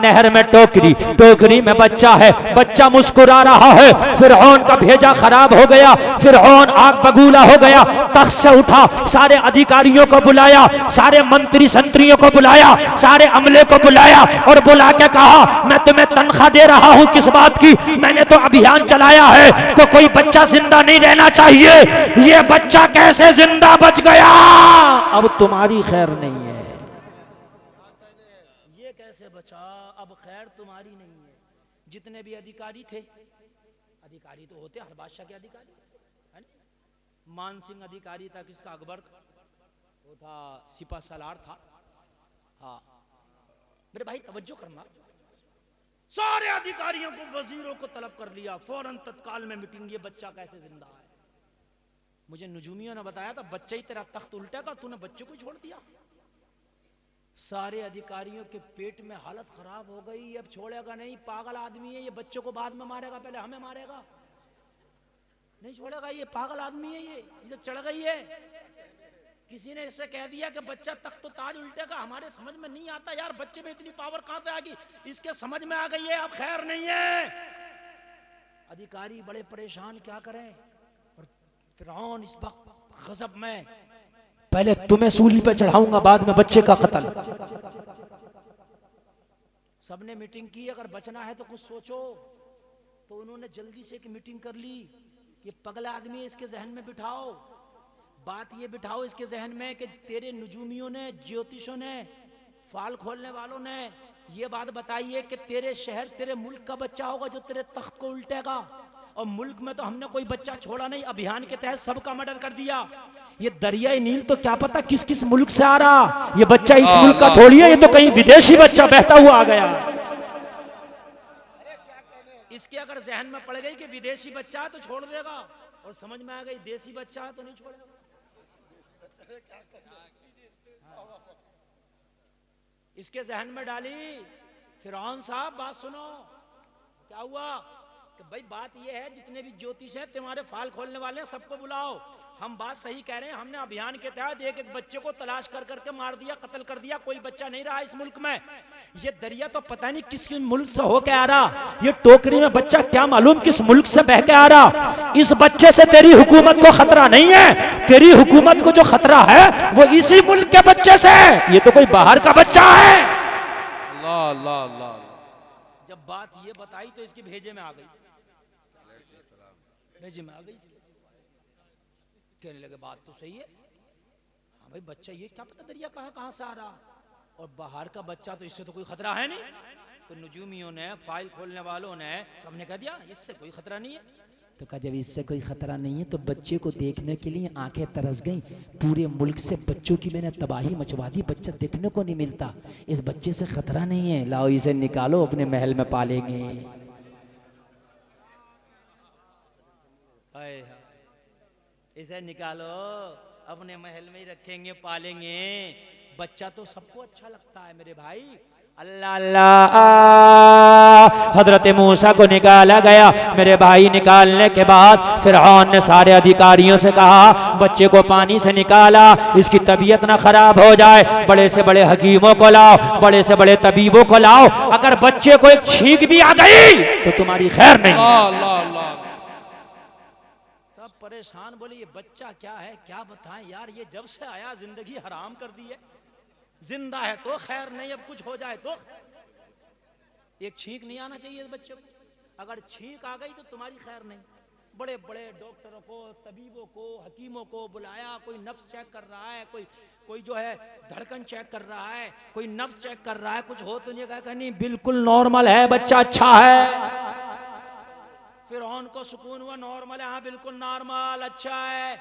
नहर में टोकरी, टोकरी में बच्चा है, बच्चा मुस्कुरा रहा है। फिरौन का भेजा खराब हो गया, फिरौन आग बगूला हो गया, तख्त से उठा, सारे अधिकारियों को बुलाया, सारे मंत्री संतरियों को बुलाया, सारे अमले को बुलाया और बुला के कहा मैं तुम्हें तनख्वाह दे रहा हूं किस बात की? मैंने तो अभियान चलाया है तो कोई बच्चा जिंदा नहीं रहना चाहिए, ये बच्चा कैसे जिंदा बच गया? अब तुम्हारी खैर नहीं है। ये कैसे बचा? अब खैर तुम्हारी नहीं है। जितने भी अधिकारी थे, अधिकारी तो होते हर बादशाह के अधिकारी है ना? मान सिंह अधिकारी था, किसका? अकबर, वो था सिपा सलार था। हाँ मेरे भाई तवज्जो करना, सारे अधिकारियों को, वजीरों को तलब कर लिया, फौरन तत्काल में मीटिंग, ये बच्चा कैसे जिंदा है? मुझे नुजूमियों ने बताया था बच्चा ही तेरा तख्त उल्टेगा, तूने बच्चे को छोड़ दिया। सारे अधिकारियों के पेट में हालत खराब हो गई, अब छोड़ेगा नहीं, पागल आदमी है ये, बच्चे को बाद में मारेगा, पहले हमें मारेगा, नहीं छोड़ेगा, ये पागल आदमी है, ये चढ़ गई है। किसी ने इससे कह दिया कि बच्चा तख्त तो ताज उल्टेगा, हमारे समझ में नहीं आता यार, बच्चे में इतनी पावर कहां से आ गई? इसके समझ में आ गई है अब खैर नहीं है। अधिकारी बड़े परेशान, क्या करें? और फिरौन इस वक्त गजब में, पहले तुम्हें सूली पे चढ़ाऊंगा, बाद में बच्चे का कत्ल। सबने मीटिंग की, अगर बचना है तो कुछ सोचो। तो उन्होंने जल्दी से एक मीटिंग कर ली, ये पगला आदमी इसके जहन में बिठाओ, बात ये बिठाओ इसके जहन में कि तेरे नुजूमियों ने, ज्योतिषों ने, फाल खोलने वालों ने ये बात बताई है कि तेरे शहर, तेरे मुल्क का बच्चा होगा जो तेरे तख्त को उल्टेगा। और मुल्क में तो हमने कोई बच्चा छोड़ा नहीं, अभियान के तहत सबका मर्डर कर दिया। ये दरियाई नील तो क्या पता किस किस मुल्क से आ रहा, ये बच्चा इस मुल्क का थोड़ी है, ये तो कहीं विदेशी बच्चा बहता हुआ आ गया। इसके अगर जहन में पड़ गई कि विदेशी बच्चा है तो छोड़ देगा, और समझ में आ गई देसी बच्चा है तो नहीं छोड़ेगा। इसके जहन में डाली, फिरौन साहब बात सुनो, क्या हुआ कि भाई बात ये है, जितने भी ज्योतिष हैं, तुम्हारे फाल खोलने वाले हैं, सबको बुलाओ। हम बात सही कह रहे हैं, हमने अभियान के तहत एक एक बच्चे को तलाश कर करके मार दिया, कत्ल कर दिया, कोई बच्चा नहीं रहा इस मुल्क में। ये दरिया तो पता नहीं किस मुल्क से होके आ रहा, ये टोकरी में बच्चा क्या मालूम किस मुल्क से बह के आ रहा। इस बच्चे से तेरी हुकूमत को खतरा नहीं है, तेरी हुकूमत को जो खतरा है वो इसी मुल्क के बच्चे से है, ये तो कोई बाहर का बच्चा है। अल्लाह अल्लाह अल्लाह। जब बात ये बताई तो इसकी भेजे में आ गई, भेजे में आ गई, कहने लगे बात तो सही है, हाँ भाई बच्चा ये क्या पता दरिया कहाँ से आ रहा, और बाहर का बच्चा तो इससे तो कोई खतरा है नहीं। तो नुजूमियों ने, फाइल खोलने वालों ने, सबने कह दिया इससे कोई खतरा नहीं है। तो कहा जब इससे कोई खतरा नहीं है तो बच्चे को देखने के लिए आंखें तरस गईं, पूरे मुल्क से बच्चों की मैंने तबाही मचवा दी, बच्चा देखने को नहीं मिलता, इस बच्चे से खतरा नहीं है, लाओ इसे निकालो, अपने महल में पालेंगे। इसे निकालो, अपने महल में ही रखेंगे, पालेंगे। बच्चा तो सबको अच्छा लगता है मेरे भाई। अल्लाह अल्लाह, हजरत मूसा को निकाला गया मेरे भाई। निकालने के बाद फिरौन ने सारे अधिकारियों से कहा बच्चे को पानी से निकाला, इसकी तबीयत ना खराब हो जाए, बड़े से बड़े हकीमों को लाओ, बड़े से बड़े तबीबों को लाओ, अगर बच्चे को एक छींक भी आ गई तो तुम्हारी खैर नहीं। परेशान, बोले ये बच्चा क्या है, क्या बताएं यार, ये जब से आया जिंदगी हराम कर दी है, जिंदा है तो खैर नहीं, अब कुछ हो जाए तो। एक छींक नहीं आना चाहिए इस बच्चे को, अगर छींक आ गई तो तुम्हारी खैर नहीं। बड़े बड़े डॉक्टरों को, तबीबों को, हकीमों को बुलाया, कोई नब्ज चेक कर रहा है, कोई जो है धड़कन चेक कर रहा है, कोई नब्ज चेक कर रहा है, कुछ हो तो नहीं, कहा नहीं बिल्कुल नॉर्मल है, बच्चा अच्छा है। फिर उनको सुकून हुआ, नॉर्मल है, हाँ बिल्कुल नॉर्मल, अच्छा है।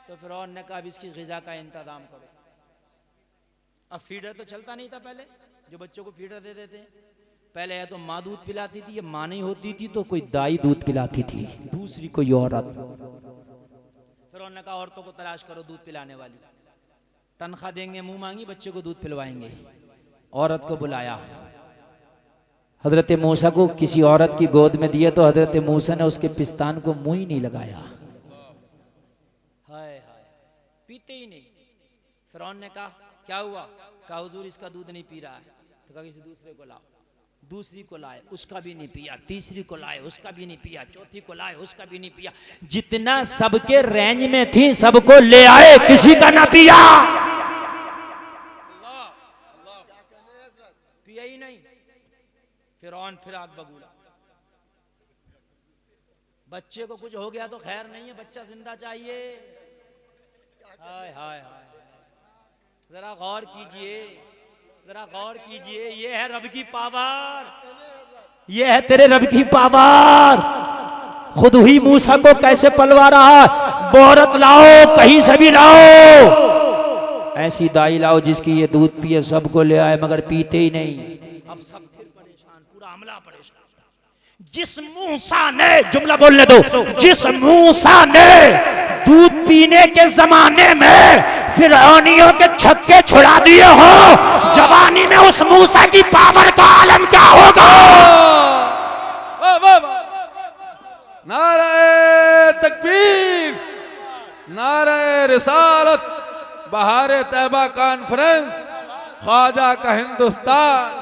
तो फिर ने कहा अब इसकी ग़िज़ा का इंतजाम करो। अब फीडर तो चलता नहीं था पहले, जो बच्चों को फीडर दे देते हैं, पहले या तो माँ दूध पिलाती थी, या माँ नहीं होती थी तो कोई दाई दूध पिलाती थी, दूसरी कोई औरत। फिर उन्होंने कहा औरतों को तलाश करो दूध पिलाने वाली, तनख्वाह देंगे, मुंह मांगी, बच्चे को दूध पिलवाएंगे। औरत को बुलाया, हजरत मूसा को किसी औरत की गोद में दिया तो हजरत मूसा ने उसके पिस्तान को मुंह ही नहीं लगाया, हाय हाय, पीते ही नहीं। फिरौन ने कहा क्या हुआ, कहा हुजूर इसका दूध नहीं पी रहा है। तो कहा किसी दूसरे को लाओ, दूसरी को लाए, उसका भी नहीं पिया, तीसरी को लाए, उसका भी नहीं पिया, चौथी को लाए, उसका भी नहीं पिया। जितना सबके रेंज में थी सबको ले आए, किसी का ना पिया, पिया ही नहीं। फिरौन फिर आग बगूला, बच्चे को कुछ हो गया तो खैर नहीं है, बच्चा जिंदा चाहिए। हाय हाय हाय, जरा गौर कीजिए, जरा गौर कीजिए, ये है रब की पावर, ये है तेरे रब की पावर। खुद ही मूसा को कैसे पलवा रहा, बोरत लाओ, कहीं से भी लाओ, ऐसी दाई लाओ जिसकी ये दूध पिए, सबको ले आए, मगर पीते ही नहीं। अब सब फिर परेशान, पूरा अमला परेशान। जिस मूसा ने, जुमला बोलने दो, जिस मूसा ने दूध पीने के जमाने में फिरौनियों के छक्के छुड़ा दिए हो, जवानी में उस मूसा की पावर का आलम क्या होगा। नारे तकबीर, नारे रिसालत, बहारे तैबा कॉन्फ्रेंस, ख्वाजा का हिंदुस्तान।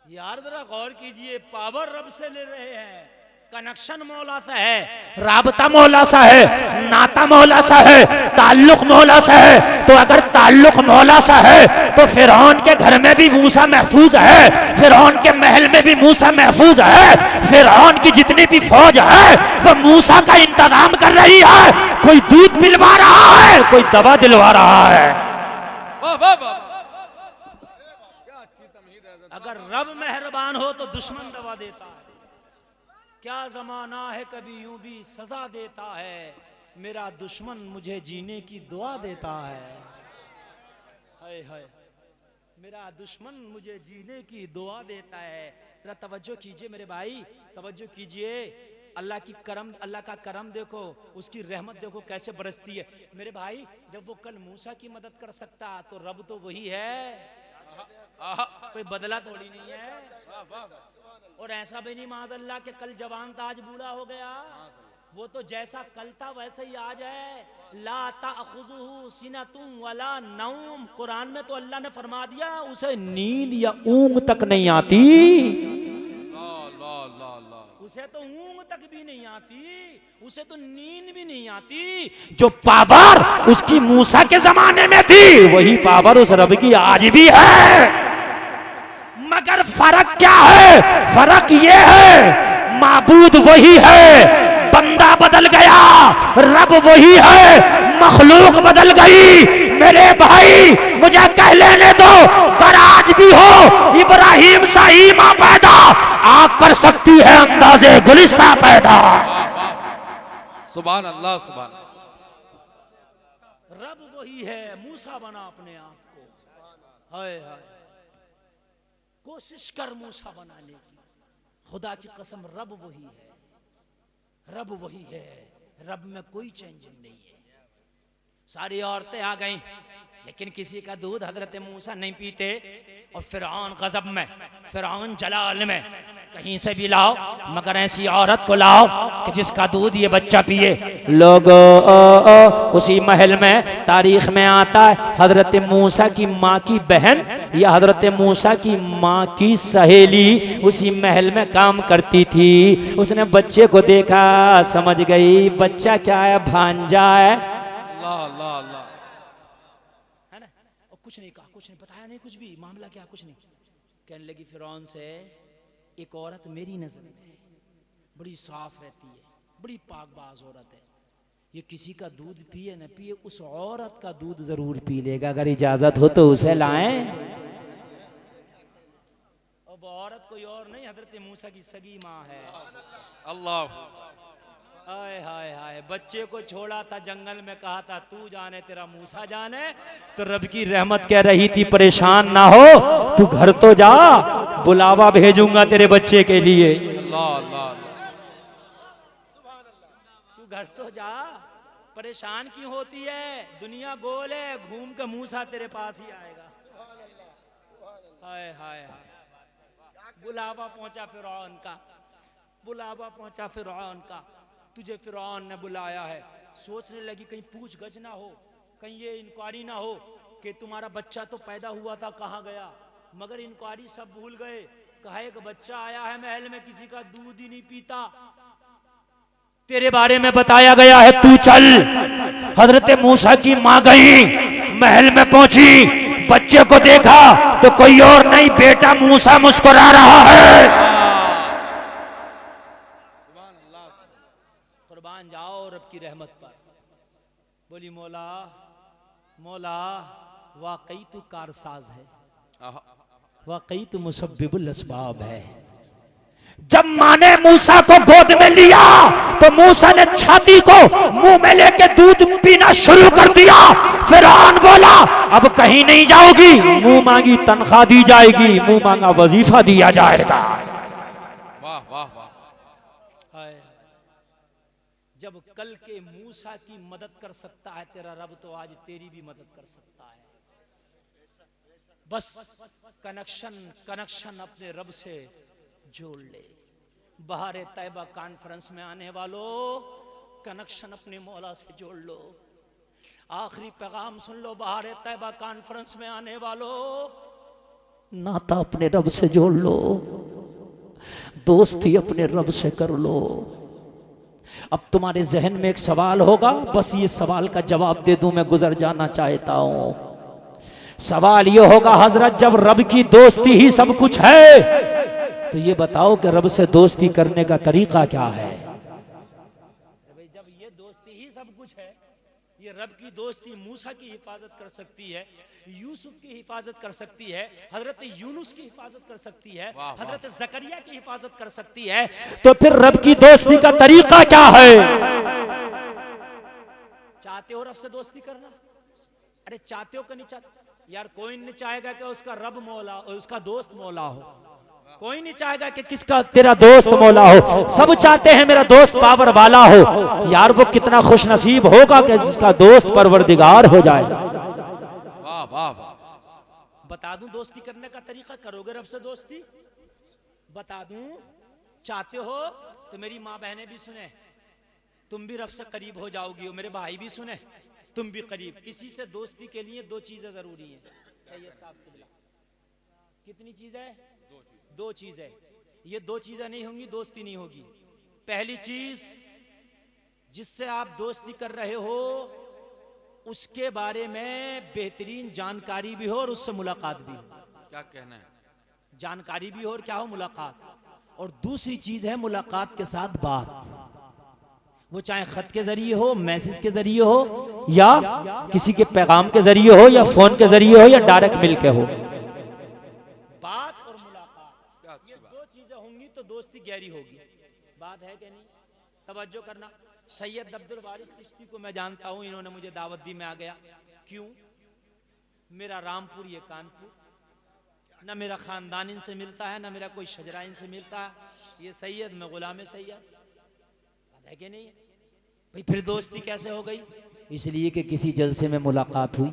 यार जरा गौर कीजिए, पावर रब से ले रहे हैं, कनेक्शन मौला सा है, राबता मौला सा है, नाता मौला सा है, ताल्लुक मौला सा है। तो अगर ताल्लुक मौला सा है तो फिरौन के घर में भी मूसा महफूज है, फिरौन के महल में भी मूसा महफूज है, फिरौन की जितनी भी फौज है वो मूसा का इंतजाम कर रही है। कोई दूध पिलवा रहा है, कोई दवा दिलवा रहा है। अगर रब मेहरबान हो तो दुश्मन दवा देता है। क्या जमाना है, कभी यूं भी सजा देता है, मेरा दुश्मन मुझे जीने की दुआ देता है। हाय हाय, मेरा दुश्मन मुझे जीने की दुआ देता है। जरा तवज्जो कीजिए मेरे भाई, तवज्जो कीजिए। अल्लाह की करम, अल्लाह का करम देखो, उसकी रहमत देखो कैसे बरसती है। मेरे भाई जब वो कल मूसा की मदद कर सकता तो रब तो वही है, कोई बदला थोड़ी नहीं है। और ऐसा भी नहीं माज़अल्लाह के कल जवान था आज बूढ़ा हो गया, वो तो जैसा कल था वैसे ही आज है। ला ताखुजुहु सिनतुम वला नौम, कुरान में तो अल्लाह ने फरमा दिया उसे नींद या ऊंग तक नहीं आती, उसे तो ऊंग तक भी नहीं आती, उसे तो नींद भी नहीं आती। जो पावर उसकी मूसा के जमाने में थी वही पावर उस रब की आज भी है। मगर फर्क क्या है, फर्क ये है माबूद वही है, बंदा बदल गया, रब वही है, मखलूक बदल गई। मेरे भाई मुझे कह लेने दो, अगर आज भी हो इब्राहिम सा ईमा पैदा, आग कर सकती है अंदाजे गुलिस्ता पैदा। सुभान अल्लाह, सुभान। रब वही है, मूसा बना अपने आप को। हाय हाय, कोशिश कर मूसा बनाने की, खुदा की कसम रब वही है, रब वही है, रब में कोई चेंजिंग नहीं है। सारी औरतें आ गईं लेकिन किसी का दूध हजरत मूसा नहीं पीते। और फिरौन गजब में, फिरौन जलाल में, कहीं से भी लाओ मगर ऐसी औरत को लाओ कि जिसका दूध ये बच्चा पिए। लोगों उसी महल में तारीख में आता है हजरत मूसा की माँ की बहन यह हजरत मूसा की माँ की सहेली उसी महल में काम करती थी। उसने बच्चे को देखा, समझ गई बच्चा क्या है, भांजा है। अल्लाह अल्लाह अल्लाह। है ना? और कुछ नहीं कहा, कुछ नहीं बताया, नहीं कुछ भी, मामला क्या, कुछ नहीं। कहने लगी फिरौन से, एक औरत मेरी नजर में बड़ी साफ रहती है, बड़ी पाकबाज औरत है, ये किसी का दूध पिए न पिए, उस औरत का दूध जरूर पी लेगा, अगर इजाजत हो तो उसे लाएं। और वो औरत कोई और नहीं, हजरत मूसा की सगी माँ है। अल्लाह। हाय हाय हाय, बच्चे को छोड़ा था जंगल में, कहा था तू जाने तेरा मूसा जाने, तो रब की रहमत कह रही थी परेशान ना हो, तू घर तो जा, बुलावा भेजूंगा तेरे बच्चे के लिए। अल्लाह अल्लाह। तू घर तो जा, परेशान क्यों होती है, दुनिया गोल है, घूम के मूसा तेरे पास ही आएगा। हाय हाय हाय, बुलावा पहुंचा फिरौन का, बुलावा पहुंचा फिरौन का। तुझे फिरौन ने बुलाया है। सोचने लगी कहीं पूछ गछ ना हो, कहीं ये इंक्वायरी ना हो कि तुम्हारा बच्चा तो पैदा हुआ था, कहाँ गया, मगर इंक्वायरी सब भूल गए। कहा एक बच्चा आया है महल में, किसी का दूध ही नहीं पीता, तेरे बारे में बताया गया है, तू चल। हजरत मूसा की माँ गई, महल में पहुंची, बच्चे को देखा तो कोई और नहीं, बेटा मूसा मुस्कुरा रहा है। कुर्बान जाओ रब की रहमत पर। बोली मौला मौला, वाकई तू कारसाज है, वाकई तू मुसब्बिबुल अस्बाब है। जब माँ ने मूसा को गोद में लिया तो मूसा ने छाती को मुंह में लेके दूध पीना शुरू कर दिया। फिरौन बोला अब कहीं नहीं जाओगी, मुंह मांगी तनख्वाह दी जाएगी, मुंह मांगा वजीफा दिया जाएगा। वाह वाह वाह। जब कल के मूसा की मदद कर सकता है तेरा रब, तो आज तेरी भी मदद कर सकता है। बस कनेक्शन कनेक्शन अपने रब से जोड़ ले। बहारे तैयबा कॉन्फ्रेंस में आने वालों, कनेक्शन अपने मौला से जोड़ लो। आखिरी पैगाम सुन लो, बहारे तैयबा कॉन्फ्रेंस में आने वालों, नाता अपने रब से जोड़ लो, दोस्ती अपने रब से कर लो। अब तुम्हारे जहन में एक सवाल होगा, बस ये सवाल का जवाब दे दूं, मैं गुजर जाना चाहता हूं। सवाल ये होगा, हजरत जब रब की दोस्ती ही सब कुछ है, तो ये बताओ कि रब से दोस्ती करने का तरीका क्या है। जब ये दोस्ती ही सब कुछ है, ये रब की दोस्ती मूसा की हिफाजत कर सकती है, यूसुफ की हिफाजत कर सकती है, हजरत यूनुस की हिफाजत कर सकती है, हजरत जकरिया की हिफाजत कर सकती है, तो फिर रब की दोस्ती का तरीका क्या है। चाहते हो रब से दोस्ती करना? अरे चाहते हो कि नहीं चाहते यार? कोई नहीं चाहेगा कि उसका रब मौला, उसका दोस्त मौला हो। कोई नहीं चाहेगा कि किसका तेरा दोस्त मौला हो। सब चाहते हैं मेरा दोस्त पावर वाला हो। यार वो कितना खुश नसीब होगा कि जिसका दोस्त परवरदिगार हो जाए। वाह वाह वाह। बता दूं दोस्ती करने का तरीका, करोगे रब से दोस्ती? बता दूं? चाहते हो तो मेरी माँ बहनें भी सुने, तुम भी रब से करीब हो जाओगी, और मेरे भाई भी सुने, तुम भी करीब। किसी से दोस्ती के लिए दो चीजें जरूरी हैं। सैयद साहब कितनी चीज है? दो चीज है। ये दो चीजें नहीं होंगी दोस्ती नहीं होगी। पहली चीज, जिससे आप दोस्ती कर रहे हो उसके बारे में बेहतरीन जानकारी भी हो और उससे मुलाकात भी हो। क्या कहना है? जानकारी भी हो और क्या हो, मुलाकात। और दूसरी चीज है मुलाकात के साथ बात, वो चाहे खत के जरिए हो, मैसेज के जरिए हो, या किसी के पैगाम के जरिए हो, या फोन के जरिए हो, या डायरेक्ट मिल के हो। बात और मुलाकात, ये दो चीजें होंगी तो दोस्ती गहरी होगी। बात है कि नहीं? तवज्जो करना। सैयद अब्दुल वारिस चिश्ती को मैं जानता हूँ, इन्होंने मुझे दावत दी, मैं आ गया। क्यों? मेरा रामपुर ये कानपुर, ना मेरा खानदान इनसे मिलता है, ना मेरा कोई शजरा इनसे मिलता है। ये सैयद, मैं गुलाम सैयद, है कि नहीं? भाई फिर दोस्ती कैसे हो गई? इसलिए कि किसी जलसे में मुलाकात हुई,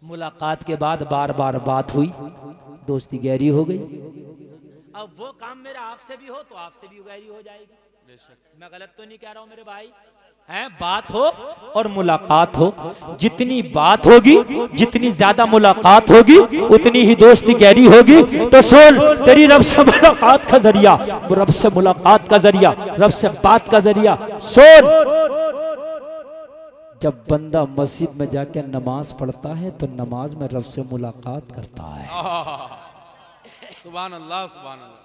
मुलाकात के बाद बार बार बात हुई, दोस्ती गहरी हो गई। अब वो काम मेरा आपसे भी हो तो आपसे भी गहरी हो जाएगी। मैं गलत तो नहीं कह रहा हूँ मेरे भाई? है, बात हो और मुलाकात हो। जितनी बात होगी, जितनी ज्यादा मुलाकात होगी, उतनी ही दोस्ती गहरी होगी। तो सुन, तेरी रब से मुलाकात का जरिया, रब से मुलाकात का जरिया, रब से बात का जरिया। सुन, जब बंदा मस्जिद में जाकर नमाज पढ़ता है तो नमाज में रब से मुलाकात करता है। सुभान अल्लाह, सुभान अल्लाह।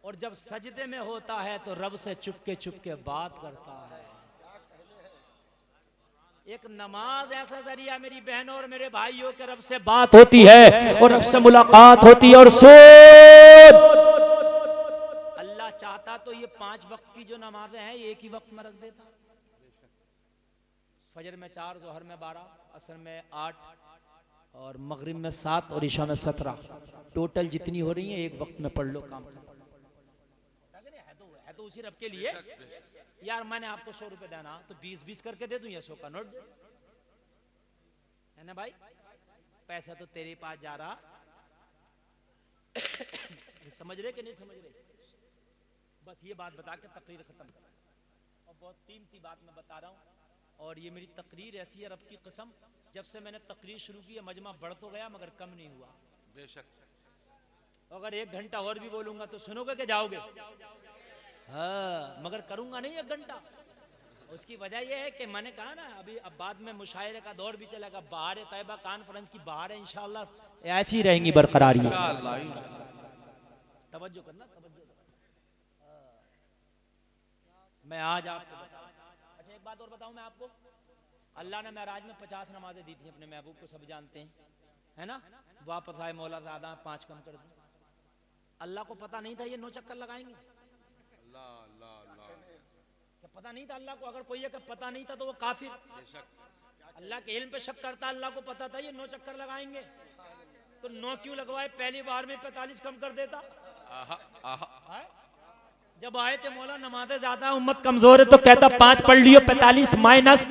और जब सजदे में होता है तो रब से चुपके चुपके बात करता है। एक नमाज ऐसा जरिया मेरी बहनों और मेरे भाइयों के रब से बात होती है और रब से मुलाकात होती है। और सुन, अल्लाह चाहता तो ये 5 वक्त की जो नमाजें हैं एक ही वक्त में रख देता। फजर में 4, जोहर में 12, असर में 8 और मगरिब में 7 और ईशा में 17, टोटल जितनी हो रही है एक वक्त में पढ़ लो, काम है तो उसी रब के लिए। यार मैंने आपको 100 रुपए देना तो 20-20 करके दे दूं या 100 का नोट दे, है ना भाई? पैसा तो तेरे पास जा रहा। समझ रहे कि नहीं समझ रहे? बस ये बात बता के तकरीर खत्म कर। और बहुत कीमती बात मैं बता रहा हूँ, और ये मेरी तकरीर ऐसी है, रब की कसम, जब से मैंने तकरीर शुरू की है मजमा बढ़ तो गया मगर कम नहीं हुआ। बेशक। अगर 1 घंटा और भी बोलूंगा तो सुनोगे कि जाओगे? हाँ, मगर करूंगा नहीं 1 घंटा। उसकी वजह यह है कि मैंने कहा ना, अभी अब बाद में मुशायरे का दौर भी चलेगा। बहार तैयबा कॉन्फ्रेंस की बहार है, इंशाअल्लाह ऐसी रहेंगी बरकरार। तवज्जो करना, तवज्जो। मैं आज आपको अच्छा एक बात और बताऊं मैं आपको। अल्लाह ने महराज में 50 नमाजें दी थी अपने महबूब को, सब जानते हैं, है ना? वापस आए मौला ज़्यादा 5 कम कर दी। अल्लाह को पता नहीं था ये 9 चक्कर लगाएंगे। क्या पता नहीं था अल्लाह को? अगर कोई का पता नहीं था तो वो काफिर। अल्लाह के इल्म पे शक करता। अल्लाह को पता था ये 9 चक्कर लगाएंगे, तो 9 क्यों लगवाए? पहली बार में 45 कम कर देता। जब आए थे मौला नमाज़ें ज्यादा, उम्मत कमजोर है, तो कहता 5 पढ़ लियो, 45 माइनस,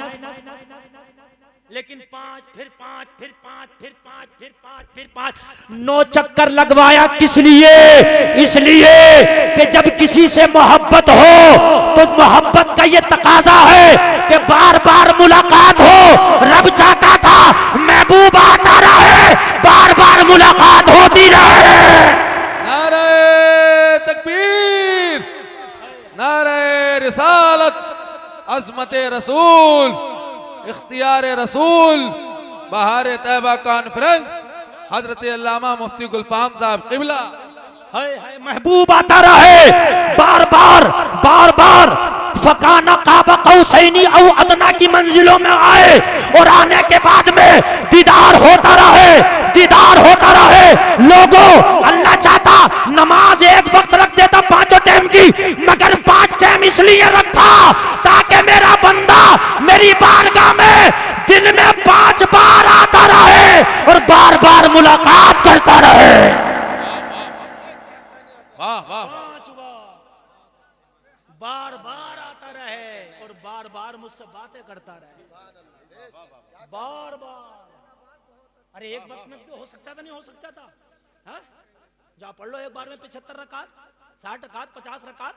लेकिन 5 फिर 5 फिर 5 फिर 5 फिर 5 फिर 5, 9 चक्कर लगवाया। किस लिए? इसलिए कि जब किसी से मोहब्बत हो तो मोहब्बत का ये तकाजा है कि बार बार मुलाकात हो। रब चाहता था महबूब आता रहे, बार बार मुलाकात होती रहे। नारे तकबीर, नारे रिसालत, अज़मत रसूल, इख्तियार रसूल, बहार तैयबा कॉन्फ्रेंस, हजरत अल्लामा मुफ्ती गुलफाम साहब क़िबला। है महबूब आता रहे, बार बार बार बार। फकाना काबा कौसैनी औ अदना की मंजिलों में आए, और आने के बाद में दीदार होता रहे, दीदार होता रहे। लोगों, अल्लाह चाहता नमाज एक वक्त रख देता 5 टाइम की, मगर 5 टाइम इसलिए रखा ताकि मेरा बंदा मेरी बारगाह में दिन में 5 बार आता रहे और बार बार मुलाकात करता रहे। वाह वाह, 5 बार बार आता रहे और बार बार मुझसे बातें करता रहे, बार बार। अरे एक वक्त में तो हो सकता था, नहीं हो सकता था? हाँ, जा पढ़ लो एक बार में 75 रकात, 60 रकात, 50 रकात,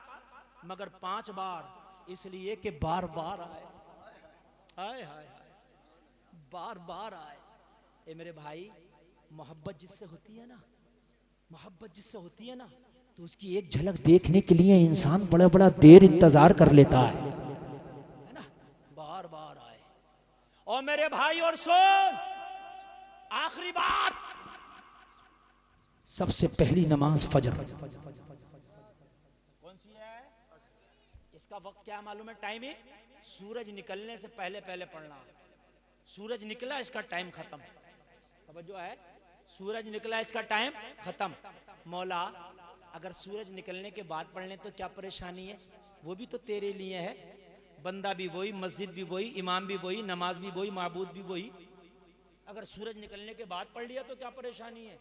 मगर 5 बार इसलिए कि बार बार आए। हाय हाय हाय, बार बार आए। ए मेरे भाई, मोहब्बत जिससे होती है ना, मोहब्बत जिससे होती है ना, तो उसकी एक झलक देखने के लिए इंसान बड़ा बड़ा देर इंतजार कर लेता है ना? बार बार आए। और मेरे भाई और सुन, आखिरी बात, सबसे पहली नमाज फजर कौन सी है? इसका वक्त क्या मालूम है? टाइम ही सूरज निकलने से पहले पहले पढ़ना। सूरज निकला, इसका टाइम खत्म। समझो है, सूरज निकला, इसका टाइम खत्म। मौला अगर सूरज निकलने के बाद पढ़ने तो क्या परेशानी है? वो भी तो तेरे लिए है। बंदा भी वही, मस्जिद भी वही, इमाम भी वही, नमाज भी वही, माबूद भी वही। अगर सूरज निकलने के बाद पढ़ लिया तो क्या परेशानी है?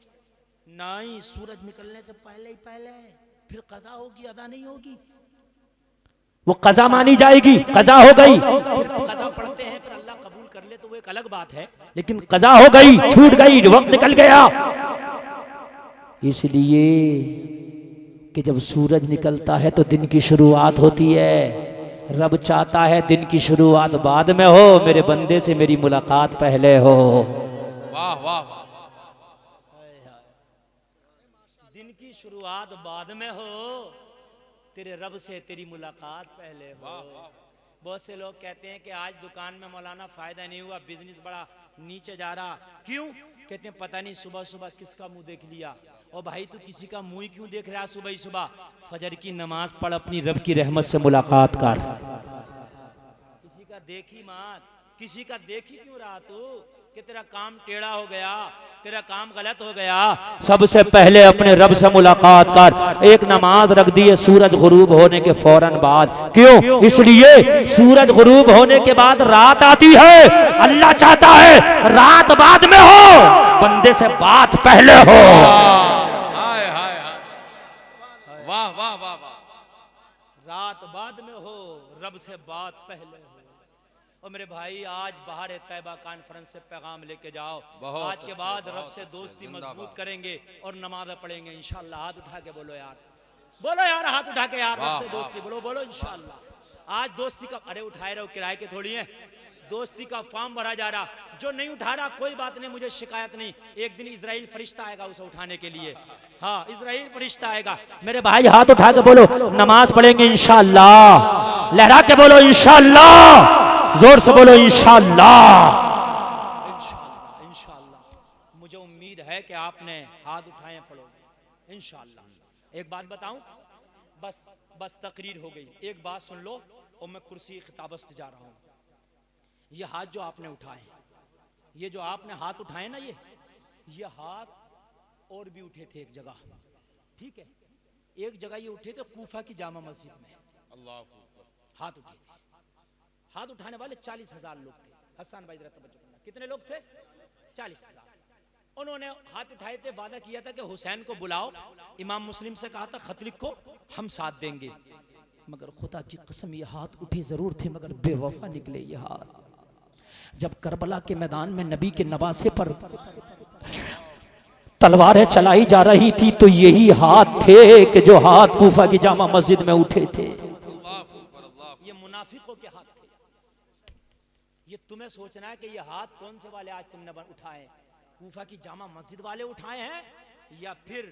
नहीं, सूरज निकलने से पहले ही पहले, फिर कज़ा होगी, अदा नहीं होगी। वो कज़ा मानी जाएगी, कज़ा हो गई। कज़ा पढ़ते हैं फिर अल्लाह कबूल कर ले तो वो एक अलग बात है, लेकिन कज़ा हो गई, छूट गई, वक्त निकल गया। इसलिए कि जब सूरज निकलता है तो दिन की शुरुआत होती है। रब चाहता है दिन की शुरुआत बाद में हो, मेरे बंदे से मेरी मुलाकात पहले हो। वाह वाह वाह। दिन की शुरुआत बाद में हो, तेरे रब से तेरी मुलाकात पहले हो। बहुत से लोग कहते हैं कि आज दुकान में मौलाना फायदा नहीं हुआ, बिजनेस बड़ा नीचे जा रहा, क्यों? कहते हैं पता नहीं सुबह सुबह किसका मुंह देख लिया। और भाई तू किसी का मुंह क्यों देख रहा है सुबह ही सुबह? फजर की नमाज पढ़, अपनी रब की रहमत से मुलाकात कर। किसी का देखी मत, किसी का देखी क्यों रहा तू कि तेरा काम टेढ़ा हो गया, तेरा काम गलत हो गया? सबसे पहले अपने रब से मुलाकात कर। एक नमाज रख दी है सूरज गुरूब होने के फौरन बाद, क्यों? इसलिए सूरज गुरूब होने के बाद रात आती है। अल्लाह चाहता है रात बाद में हो, बंदे से बात पहले हो। हाय हाय हाय, वाह वाह वाह वाह। रात बाद में हो, रब से बात पहले हो। और मेरे भाई आज बाहर तैयबा कॉन्फ्रेंस से पैगाम लेके जाओ, बहुत आज के अच्छे, बाद रब बहुत से अच्छे, दोस्ती जिंदाबाद। मजबूत करेंगे और नमाज़ पढ़ेंगे इंशाअल्लाह। हाथ उठा के बोलो यार, बोलो यार, हाथ उठा के यार, रब वाह, से वाह। दोस्ती बोलो, बोलो इंशाअल्लाह। आज दोस्ती का, अरे उठाए रहो, किराए के थोड़ी है, दोस्ती का फॉर्म भरा जा रहा। जो नहीं उठा रहा कोई बात नहीं, मुझे शिकायत नहीं, एक दिन इजराइल फरिश्ता आएगा उसे उठाने के लिए। हाँ, इजराइल फरिश्ता आएगा। मेरे भाई हाथ उठा के बोलो नमाज पढ़ेंगे इंशाअल्लाह। लहरा के बोलो इंशाअल्लाह, जोर से बोलो इंशाअल्लाह। इंशाअल्लाह इंशाअल्लाह। मुझे उम्मीद है कि आपने हाथ उठाए पढ़ोगे इंशाअल्लाह। एक बात बताऊं, बस बस तकरीर हो गई, एक बात सुन लो और मैं कुर्सी खिताबस्त जा रहा हूं। ये हाथ जो आपने उठाए, ये जो आपने हाथ उठाए ना, ये हाथ और भी उठे थे एक जगह, ठीक है? एक जगह ये उठे थे कूफा की जामा मस्जिद में, अल्लाह अकबर। हाथ उठे थे। हाथ उठाने वाले 40,000 लोग थे। हसन भाई जरा तवज्जो करना, कितने लोग थे? 40,000। उन्होंने हाथ उठाए थे, वादा किया था कि हुसैन को बुलाओ, इमाम मुस्लिम से कहा था खत लिखो, हम साथ देंगे। मगर खुदा की कसम ये हाथ उठे जरूर थे, मगर बेवफा निकले ये हाथ। जब करबला के मैदान में नबी के नवासे पर तलवारें चलाई जा रही थी, तो यही हाथ थे कि जो हाथ कूफा की जामा मस्जिद में उठे थे। अल्लाह अकबर, अल्लाह अकबर। ये मुनाफिकों के हाथ थे। ये तुम्हें सोचना है कि ये हाथ कौन से वाले आज तुमने उठाए? कूफा की जामा मस्जिद वाले उठाए हैं, या फिर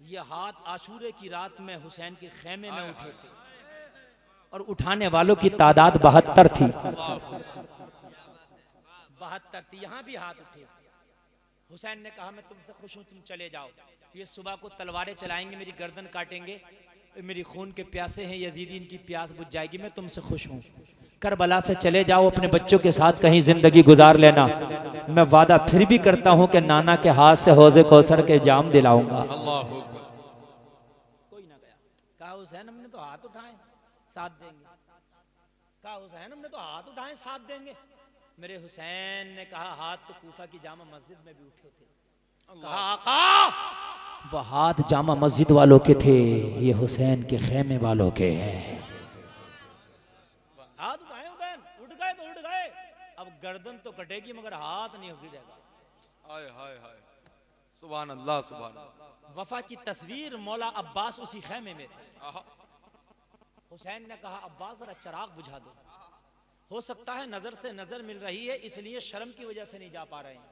ये हाथ आशूरे की रात में हुसैन के खेमे में उठे थे? और उठाने वालों की तादाद 72 थी। 72 थी। यहाँ भी हाथ उठे। हुसैन ने कहा मैं तुमसे खुश हूं, तुम चले जाओ। ये सुबह को तलवारें चलाएंगे, मेरी गर्दन काटेंगे, मेरी खून के प्यासे हैं यजीदी, इनकी प्यास बुझ जाएगी, मैं तुमसे खुश हूं। करबला से चले जाओ, अपने बच्चों के साथ कहीं जिंदगी गुजार लेना। मैं वादा फिर भी करता हूं कि नाना के हाथ से हौजे कौसर के जाम दिलाऊंगा। अल्लाह अकबर। कोई ना गया। कहा हुसैन हमने तो हाथ उठाए, साथ देंगे। कहा हुसैन हमने तो हाथ उठाए, साथ देंगे। मेरे हुसैन ने कहा हाथ तो कूफा की जामा मस्जिद में भी उठे थे। कहा आका वह हाथ जामा मस्जिद वालों के थे, ये हुसैन के खेमे वालों के हैं। हाथ उठाए हुसैन, उठ गए तो उठ गए, अब गर्दन तो कटेगी मगर हाथ नहीं उठेगा। हाय हाय हाय, सुभान अल्लाह सुभान अल्लाह। वफा की तस्वीर मौला अब्बास उसी खेमे में थे। आहा, हुसैन ने कहा अब्बास जरा चिराग बुझा दो, हो सकता है नजर से नजर मिल रही है इसलिए शर्म की वजह से नहीं जा पा रहे हैं,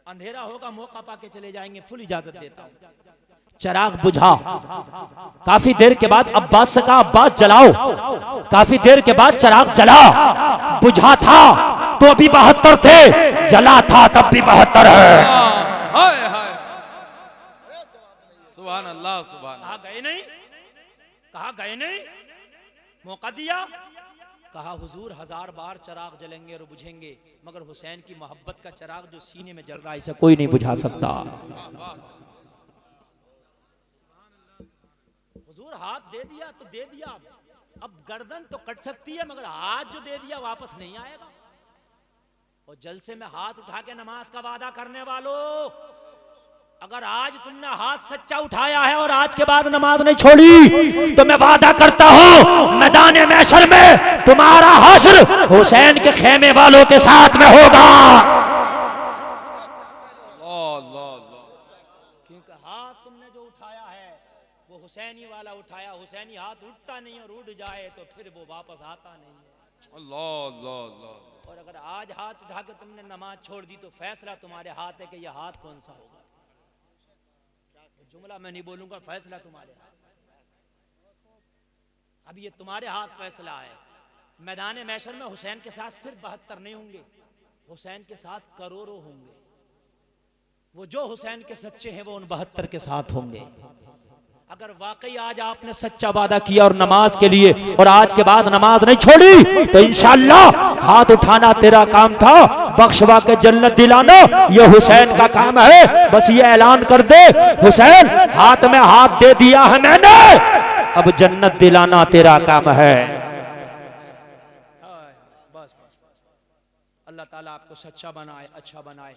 अंधेरा होगा मौका पाके चले जाएंगे, फुल इजाजत देता हूं। चिराग बुझा। काफी देर के बाद अब्बास से कहा अब्बास जलाओ। काफी देर के बाद चिराग जला। बुझा था तो भी 72 थे, जला था तब भी 72 है। हाय हाय, सुभान अल्लाह सुभान। कहा गए नहीं, कहा गए नहीं, मौका दिया। कहा हुजूर 1000 बार चिराग जलेंगे और बुझेंगे, मगर हुसैन की मोहब्बत का चिराग जो सीने में जल रहा है इसे कोई नहीं बुझा सकता। हुजूर हाथ दे दिया तो दे दिया, अब गर्दन तो कट सकती है मगर हाथ जो दे दिया वापस नहीं आएगा। और जलसे में हाथ उठा के नमाज का वादा करने वालों, अगर आज तुमने हाथ सच्चा उठाया है और आज के बाद नमाज नहीं छोड़ी, तो मैं वादा करता हूं मैदान महशर में तुम्हारा हश्र हुसैन के खेमे वालों के साथ में होगा। अल्लाह अल्लाह अल्लाह। क्योंकि हाथ तुमने जो उठाया है वो हुसैनी वाला उठाया, हुसैनी हाथ उठता नहीं और उठ जाए तो फिर वो वापस आता नहीं है। अल्लाह अल्लाह अल्लाह। और अगर आज हाथ उठा के तुमने नमाज छोड़ दी तो फैसला तुम्हारे हाथ है कि यह हाथ कौन सा होगा। जुमला मैं नहीं बोलूंगा, फैसला तुम्हारे हाथ। अब ये तुम्हारे हाथ फैसला है। मैदान मैशर में हुसैन के साथ सिर्फ 72 नहीं होंगे, हुसैन के साथ करोड़ों होंगे। वो जो हुसैन के सच्चे हैं वो उन 72 के साथ होंगे। अगर वाकई आज आपने सच्चा वादा किया और नमाज के लिए और आज के बाद नमाज नहीं छोड़ी तो इंशाअल्लाह हाथ उठाना तेरा काम था, बख्शवा के जन्नत दिलाना ये हुसैन का काम है। बस ये ऐलान कर दे, हुसैन हाथ में हाथ दे दिया है मैंने, अब जन्नत दिलाना तेरा काम है। बस बस बस। अल्लाह ताला आपको सच्चा बनाए, अच्छा बनाए।